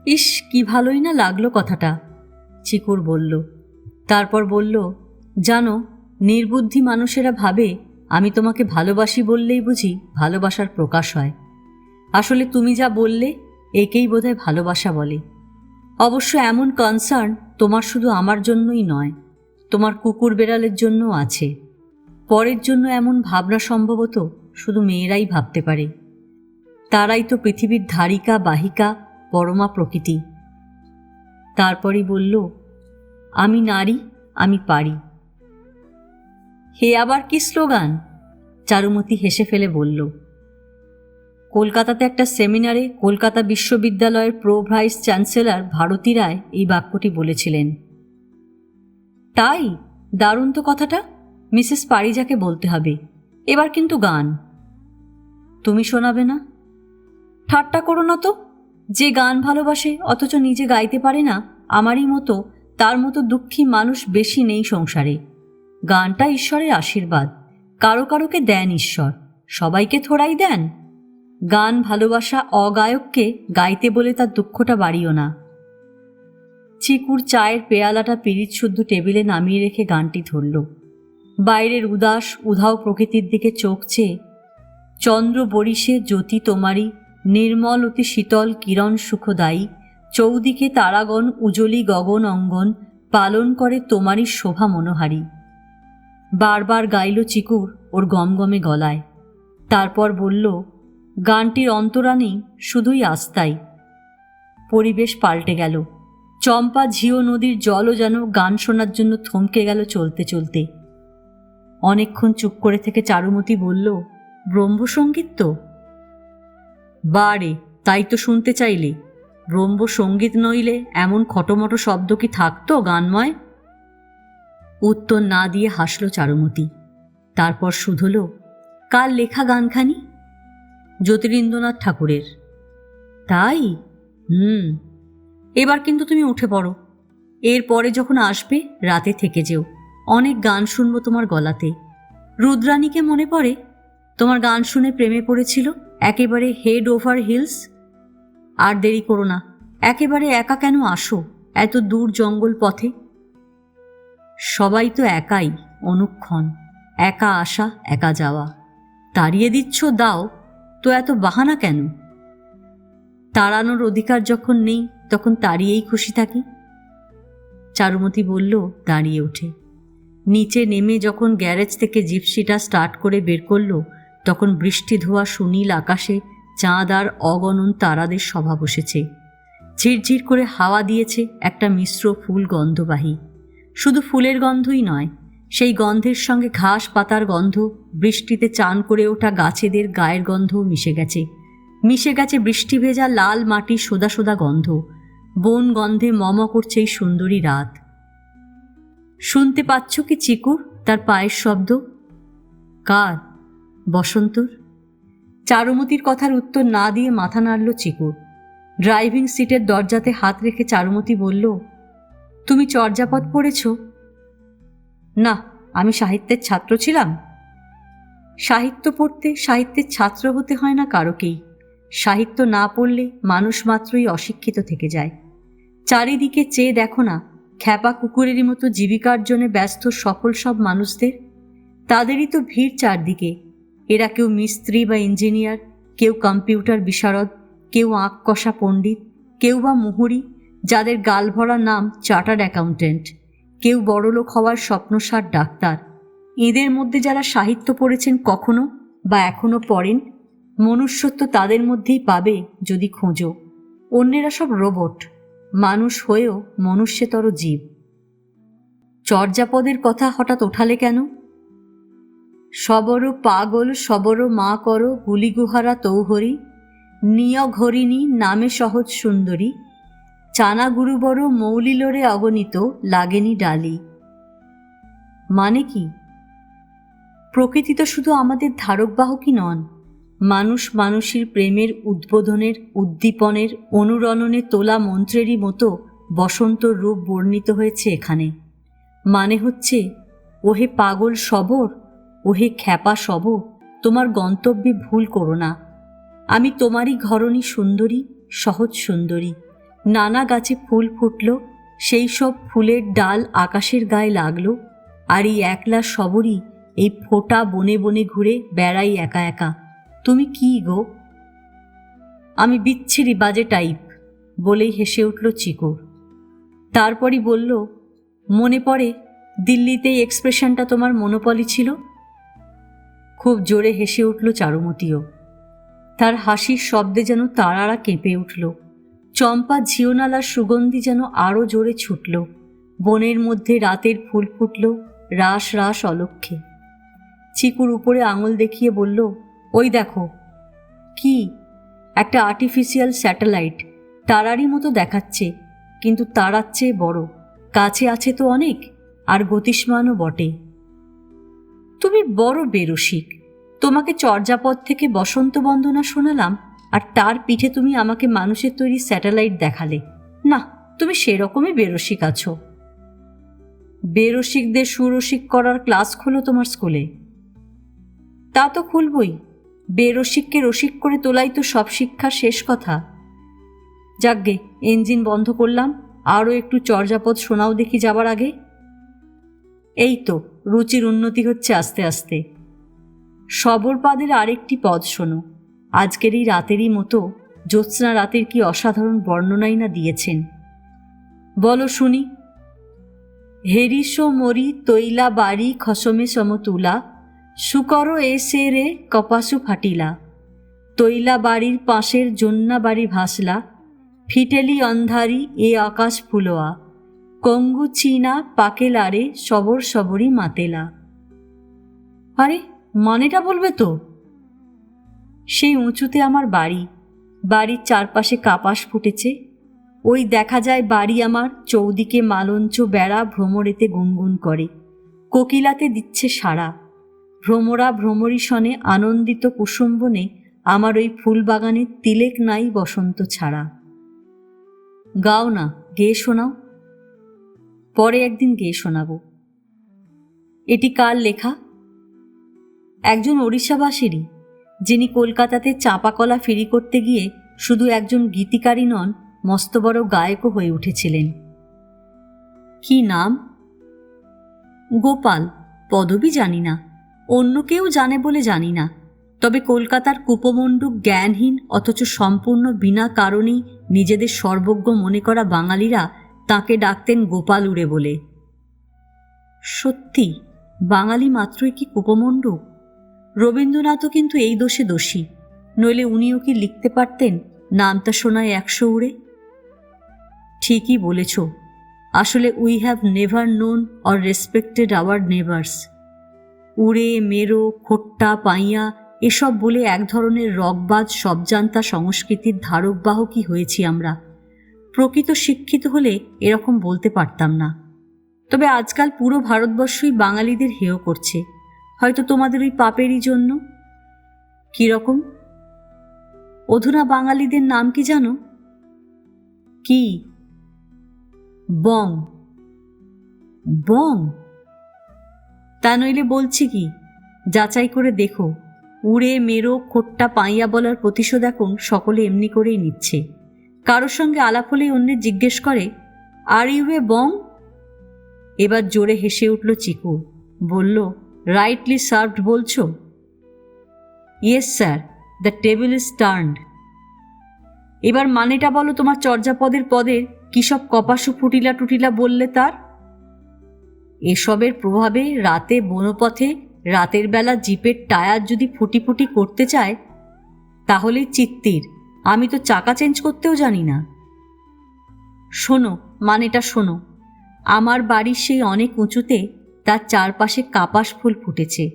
A: ইস, কি ভালোই না লাগলো কথাটা, চিকুর বলল। তারপর বলল, জানো, নির্বুদ্ধি মানুষেরা ভাবে আমি তোমাকে ভালোবাসি বললেই বুঝি ভালোবাসার প্রকাশ হয়। আসলে তুমি যা বললে একেই বোধহয় ভালোবাসা বলে। অবশ্য এমন কনসার্ন তোমার শুধু আমার জন্যই নয়, তোমার কুকুর বেড়ালের জন্যও আছে। পরের জন্য এমন ভাবনা সম্ভবত শুধু মেয়েরাই ভাবতে পারে। তারাই তো পৃথিবীর ধারিকা বাহিকা, পরমা প্রকৃতি। তারপরই বলল, আমি নারী, আমি পারি। হে আবার কি স্লোগান? চারুমতি হেসে ফেলে বলল, কলকাতাতে একটা সেমিনারে কলকাতা বিশ্ববিদ্যালয়ের প্রো ভাইস চ্যান্সেলর ভারতী রায় এই বাক্যটি বলেছিলেন। তাই? দারুণ তো কথাটা। মিসেস পারিজাকে বলতে হবে। এবার কিন্তু গান। তুমি শোনাবে না? ঠাট্টা করো না তো। যে গান ভালোবাসে অথচ নিজে গাইতে পারে না, আমারই মতো, তার মতো দুঃখী মানুষ বেশি নেই সংসারে। গানটা ঈশ্বরের আশীর্বাদ, কারো কারোকে দেন ঈশ্বর, সবাইকে থোড়াই দেন। গান ভালোবাসা অগায়ককে গাইতে বলে তার দুঃখটা বাড়িও না। চিকুর চায়ের পেয়ালাটা পিরিচ শুদ্ধ টেবিলে নামিয়ে রেখে গানটি ধরল। বাইরের উদাস উধাও প্রকৃতির দিকে চোখ চেয়ে, চন্দ্র বরিশে জ্যোতি তোমারি, নির্মল অতি শীতল কিরণ সুখদায়ী, চৌদিকে তারাগণ উজলি গগন অঙ্গন, পালন করে তোমারই শোভা মনোহারী। বারবার গাইল চিকুর ওর গমগমে গলায়। তারপর বলল, গানটির অন্তরানেই শুধুই আস্তাই। পরিবেশ পাল্টে গেল। চম্পা ঝিও নদীর জলও যেন গান শোনার জন্য থমকে গেল চলতে চলতে। অনেকক্ষণ চুপ করে থেকে চারুমতি বলল, ব্রহ্মসঙ্গীত তো? বারে, তাই তো শুনতে চাইলে। ব্রহ্মসঙ্গীত নইলে এমন খটোমটো শব্দ কি থাকতো গানময়? উত্তর না দিয়ে হাসল চারুমতি। তারপর শুধল, কার লেখা গানখানি? জ্যোতিরিন্দ্রনাথ ঠাকুরের। তাই? এবার কিন্তু তুমি উঠে পড়ো। এরপরে যখন আসবে রাতে থেকে যেও, অনেক গান শুনবো তোমার গলাতে। রুদ্রাণীকে মনে পড়ে? তোমার গান শুনে প্রেমে পড়েছিল একেবারে হেড ওভার হিলস। আর দেরি করো না, একেবারে একা কেন আসো এত দূর জঙ্গল পথে? সবাই তো একাই অনুক্ষণ, একা আসা একা যাওয়া। তাড়িয়ে দিচ্ছ, দাও তো, এত বাহানা কেন? তাড়ানোর অধিকার যখন নেই তখন তাড়িয়েই খুশি থাকি। চারুমতি বলল দাঁড়িয়ে উঠে। নিচে নেমে যখন গ্যারেজ থেকে জিপসিটা স্টার্ট করে বের করল, তখন বৃষ্টি ধোয়া সুনীল আকাশে চাঁদ আর অগণন তারাদের সভা বসেছে। ঝিরঝির করে হাওয়া দিয়েছে একটা মিশ্র ফুল গন্ধবাহী। শুধু ফুলের গন্ধই নয়, সেই গন্ধের সঙ্গে ঘাস পাতার গন্ধ, বৃষ্টিতে চান করে ওঠা গাছেদের গায়ের গন্ধও মিশে গেছে। মিশে গেছে বৃষ্টি ভেজা লাল মাটির সোদা সোদা গন্ধ। বন গন্ধে মম করছে এই সুন্দরী রাত। শুনতে পাচ্ছ কি চিকুর তার পায়ের শব্দ? কার? বসন্তর। চারুমতির কথার উত্তর না দিয়ে মাথা নাড়ল চিকুর। ড্রাইভিং সিটের দরজাতে হাত রেখে চারুমতি বলল, তুমি চর্যাপদ পড়েছ? না, আমি সাহিত্যের ছাত্র ছিলাম। সাহিত্য পড়তে সাহিত্যের ছাত্র হতে হয় না কারোকেই। সাহিত্য না পড়লে মানুষ মাত্রই অশিক্ষিত থেকে যায়। চারিদিকে চেয়ে দেখো না, খ্যাপা কুকুরেরই মতো জীবিকার জন্য ব্যস্ত সফল সব মানুষদের। তাদেরই তো ভিড় চারদিকে। এরা কেউ মিস্ত্রি বা ইঞ্জিনিয়ার, কেউ কম্পিউটার বিশারদ, কেউ আঁক কষা পণ্ডিত, কেউ বা মুহুরি যাদের গালভরা নাম চার্টার্ড অ্যাকাউন্টেন্ট, কেউ বড়লোক হওয়ার স্বপ্নসার ডাক্তার। এদের মধ্যে যারা সাহিত্য পড়েছেন কখনো বা এখনো পড়েন, মনুষ্যত্ব তাদের মধ্যেই পাবে যদি খোঁজো। অন্যেরা সব রোবট, মানুষ হয়েও মনুষ্যতর জীব। চর্যাপদের কথা হঠাৎ ওঠালে কেন? সবর পাগল সবর মা কর গুলিগুহারা তৌহরি, নিয় ঘরিণী নামে সহজ সুন্দরী, চানা গুরুবর মৌলিলোরে অগণিত লাগেনি ডালি। মানে কি? প্রকৃতি তো শুধু আমাদের ধারকবাহকই নন। মানুষ মানুষের প্রেমের উদ্বোধনের, উদ্দীপনের, অনুরণনে তোলা মন্ত্রেরই মতো বসন্তর রূপ বর্ণিত হয়েছে এখানে। মানে হচ্ছে, ওহে পাগল সবর, ওহে খ্যাপা সবর, তোমার গন্তব্যে ভুল করো না। আমি তোমারই ঘরণী সুন্দরী, সহজ সুন্দরী। নানা গাছে ফুল ফুটল, সেই সব ফুলের ডাল আকাশের গায়ে লাগলো, আর এই একলা সবরই এই ফোটা বনে বনে ঘুরে বেড়াই একা একা। তুমি কি গো? আমি বিচ্ছিরি বাজে টাইপ, বলেই হেসে উঠল চিকুর। তারপরই বলল, মনে পড়ে দিল্লিতে এই এক্সপ্রেশনটা তোমার মনোপলি ছিল? খুব জোরে হেসে উঠল চারুমতিও। তার হাসির শব্দে যেন তারারা কেঁপে উঠল। চম্পা ঝিওনালার সুগন্ধি যেন আরও জোরে ছুটল। বনের মধ্যে রাতের ফুল ফুটল রাস রাস অলক্ষ্যে। চিকুর উপরে আঙুল দেখিয়ে বলল, ওই দেখো। কি? একটা আর্টিফিশিয়াল স্যাটেলাইট, তারারই মতো দেখাচ্ছে, কিন্তু তারার চেয়ে বড়। কাছে আছে তো অনেক, আর গতিষ্মানও বটে। তুমি বড় বেরসিক। তোমাকে চর্যাপদ থেকে বসন্ত বন্দনা শোনালাম, আর তার পিঠে তুমি আমাকে মানুষের তৈরি স্যাটেলাইট দেখালে। না, তুমি সেরকমই বেরসিক আছো। বেরসিকদের সুরসিক করার ক্লাস খোলো তোমার স্কুলে। তা তো খুলবই। বেরসিককে রসিক করে তোলাই তো সব শিক্ষার শেষ কথা। যাকগে, ইঞ্জিন বন্ধ করলাম। আরও একটু চর্যাপদ শোনাও দেখি যাবার আগে। এই তো রুচির উন্নতি হচ্ছে আস্তে আস্তে। সবরপাদের আরেকটি পদ শোনো। আজকের এই রাতেরই মতো জ্যোৎস্না রাতের কি অসাধারণ বর্ণনাই না দিয়েছেন। বলো শুনি। হেরিসো মরি তৈলা বাড়ি খসমে সমতুলা, সুকর এসে রে কপাসু ফাটিলা, তৈলা বাড়ির পাশের জন্যা বাড়ি ভাসলা, ফিটেলি অন্ধারি এ আকাশ ফুলোয়া, কঙ্গু চীনা পাকেলারে সবর সবরই মাতেলা। আরে মানেটা বলবে তো? সেই উঁচুতে আমার বাড়ি, বাড়ির চারপাশে কাপাস ফুটেছে, ওই দেখা যায় বাড়ি আমার, চৌদিকে মালঞ্চ বেড়া ভ্রমরেতে গুনগুন করে, কোকিলাতে দিচ্ছে সাড়া, ভ্রমরা ভ্রমরী শনে আনন্দিত কুসুম্বনে আমার ওই ফুলবাগানে তিলেক নাই বসন্ত ছাড়া। গাও না, গেয়ে শোনাও। পরে একদিন গেয়ে শোনাবো। এটি কার লেখা? একজন ওড়িশাবাসীরই, যিনি কলকাতাতে চাঁপাকলা ফেরি করতে গিয়ে শুধু একজন গীতিকারী নন, মস্ত বড় গায়কও হয়ে উঠেছিলেন। কি নাম? গোপাল। পদবী জানি না, অন্য কেউ জানে বলে জানি না, তবে কলকাতার কূপমণ্ডূক জ্ঞানহীন অথচ সম্পূর্ণ বিনা কারণেই নিজেদের সর্বজ্ঞ মনে করা বাঙালিরা তাকে ডাকতেন গোপাল উড়ে বলে। সত্যি বাঙালি মাত্রই কি কূপমণ্ডূক? রবীন্দ্রনাথও কিন্তু এই দোষে দোষী, নইলে উনিও কি লিখতে পারতেন নামটা শোনায় 100 উড়ে? ঠিকই বলেছ, আসলে we have never known or respected our neighbours. উড়ে, মেরো, খোট্টা, পাইয়া এসব বলে এক ধরনের রকবাজ সবজান্তা সংস্কৃতির ধারক বাহকই হয়েছি আমরা। প্রকৃত শিক্ষিত হলে এরকম বলতে পারতাম না। তবে আজকাল পুরো ভারতবর্ষই বাঙালিদের হেয় করছে, হয়তো তোমাদের ওই পাপেরই জন্য। কীরকম? অধুনা বাঙালিদের নাম কি জানো? কি? বং। বং? তা নইলে বলছি কি, যাচাই করে দেখো, উড়ে, মেরো, খোট্টা, পাইয়া বলার প্রতিশোধ এখন সকলে এমনি করেই নিচ্ছে। কারোর সঙ্গে আলাপ হলেই অন্যে জিজ্ঞেস করে, আর ইউ এ বং? এবার জোরে হেসে উঠল চিকু, বলল, রাইটলি সার্ভড বলছো? Yes sir, the table is turned. এবার মানেটা বলো তোমার চর্যাপদের পদের কী সব কপাসু ফুটিলা টুটিলা বললে তার? এসবের প্রভাবে রাতে বনপথে রাতের বেলা জিপের টায়ার যদি ফুটি ফুটি করতে চায় তাহলেই চিত্তির, আমি তো চাকা চেঞ্জ করতেও জানি না। শোনো, মানেটা শোনো। আমার বাড়ির সেই অনেক উঁচুতে তার চারপাশে কাপাস ফুল ফুটেছে,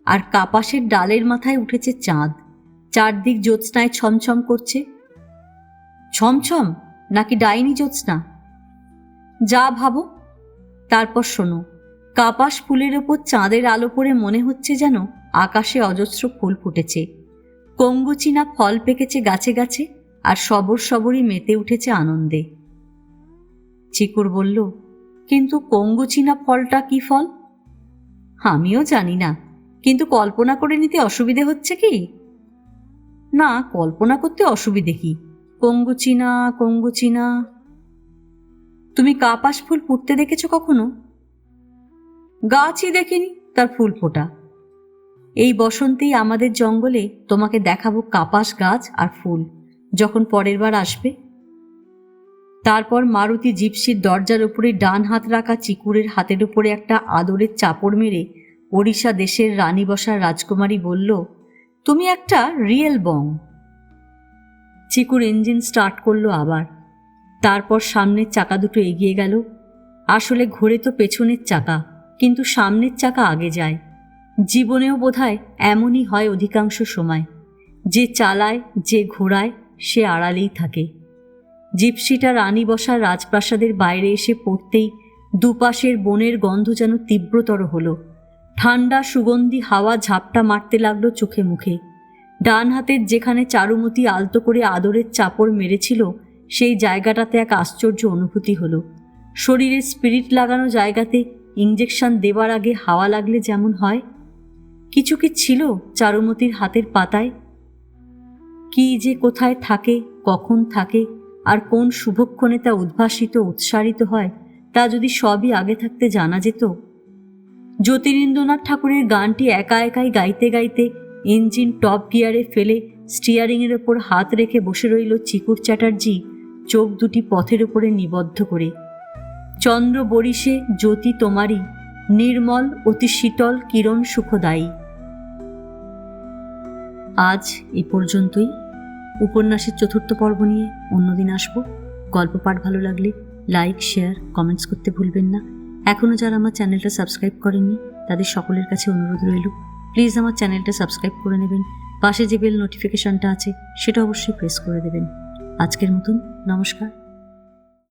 A: আর কাপাসের ডালের মাথায় উঠেছে চাঁদ, চারদিক জ্যোৎস্নায় ছমছম করছে। ছমছম নাকি ডাইনি জ্যোৎস্না, যা ভাবো। তারপর শোনো, কাপাস ফুলের ওপর চাঁদের আলো পড়ে মনে হচ্ছে যেন আকাশে অজস্র ফুল ফুটেছে, কঙ্গুচিনা ফল পেকেছে গাছে গাছে, আর সবর সবরই মেতে উঠেছে আনন্দে। চিকুর বলল, কিন্তু কঙ্গুচিনা ফলটা কি ফল? আমিও জানি না, কিন্তু কল্পনা করে নিতে অসুবিধে হচ্ছে কি? না, কল্পনা করতে অসুবিধে কি? কঙ্গুচিনা কঙ্গুচিনা। তুমি কাপাস ফুল ফুটতে দেখেছ কখনো? গাছই দেখিনি, তার ফুল ফোটা। এই বসন্তেই আমাদের জঙ্গলে তোমাকে দেখাবো কাপাস গাছ আর ফুল, যখন পরের বার আসবে। তারপর মারুতি জিপসির দরজার উপরে ডান হাত রাখা চিকুরের হাতের উপরে একটা আদরের চাপড় মেরে ওড়িশা দেশের রানী বসার রাজকুমারী বলল, তুমি একটা রিয়েল বং। চিকুর ইঞ্জিন স্টার্ট করলো আবার। তারপর সামনের চাকা দুটো এগিয়ে গেল। আসলে ঘোরে তো পেছনের চাকা, কিন্তু সামনের চাকা আগে যায়। জীবনেও বোধহয় এমনই হয় অধিকাংশ সময়, যে চালায় যে ঘোরায় সে আড়ালেই থাকে। জিপসিটা রানী বসার রাজপ্রাসাদের বাইরে এসে পড়তেই দুপাশের বনের গন্ধ যেন তীব্রতর হলো। ঠান্ডা সুগন্ধি হাওয়া ঝাপটা মারতে লাগলো চোখে মুখে। ডান হাতের যেখানে চারুমতি আলতো করে আদরের চাপড় মেরেছিল সেই জায়গাটাতে এক আশ্চর্য অনুভূতি হলো। শরীরে স্পিরিট লাগানো জায়গাতে ইঞ্জেকশন দেওয়ার আগে হাওয়া লাগলে যেমন হয়। কিছু কি ছিল চারুমতির হাতের পাতায়? কি যে কোথায় থাকে, কখন থাকে, আর কোন শুভক্ষণে তা উদ্ভাসিত উৎসারিত হয়, তা যদি সবই আগে থাকতে জানা যেত। জ্যোতিরিন্দ্রনাথ ঠাকুরের গানটি একা একাই গাইতে গাইতে ইঞ্জিন টপ গিয়ারে ফেলে স্টিয়ারিংয়ের ওপর হাত রেখে বসে রইল চিকুর চ্যাটার্জি, চোখ দুটি পথের উপরে নিবদ্ধ করে। চন্দ্র বরিশে জ্যোতি তোমারই, নির্মল অতি শীতল কিরণ সুখদায়ী। আজ এ পর্যন্তই। উপন্যাসের 4র্থ পর্ব নিয়ে অন্যদিন আসব। গল্প পাঠ ভালো লাগলে লাইক, শেয়ার, কমেন্টস করতে ভুলবেন না। এখনও যারা আমার চ্যানেলটা সাবস্ক্রাইব করেননি তাদের সকলের কাছে অনুরোধ রইল প্লিজ আমার চ্যানেলটা সাবস্ক্রাইব করে নেবেন। পাশে যে বেল নোটিফিকেশনটা আছে সেটা অবশ্যই প্রেস করে দেবেন। আজকের মতন নমস্কার।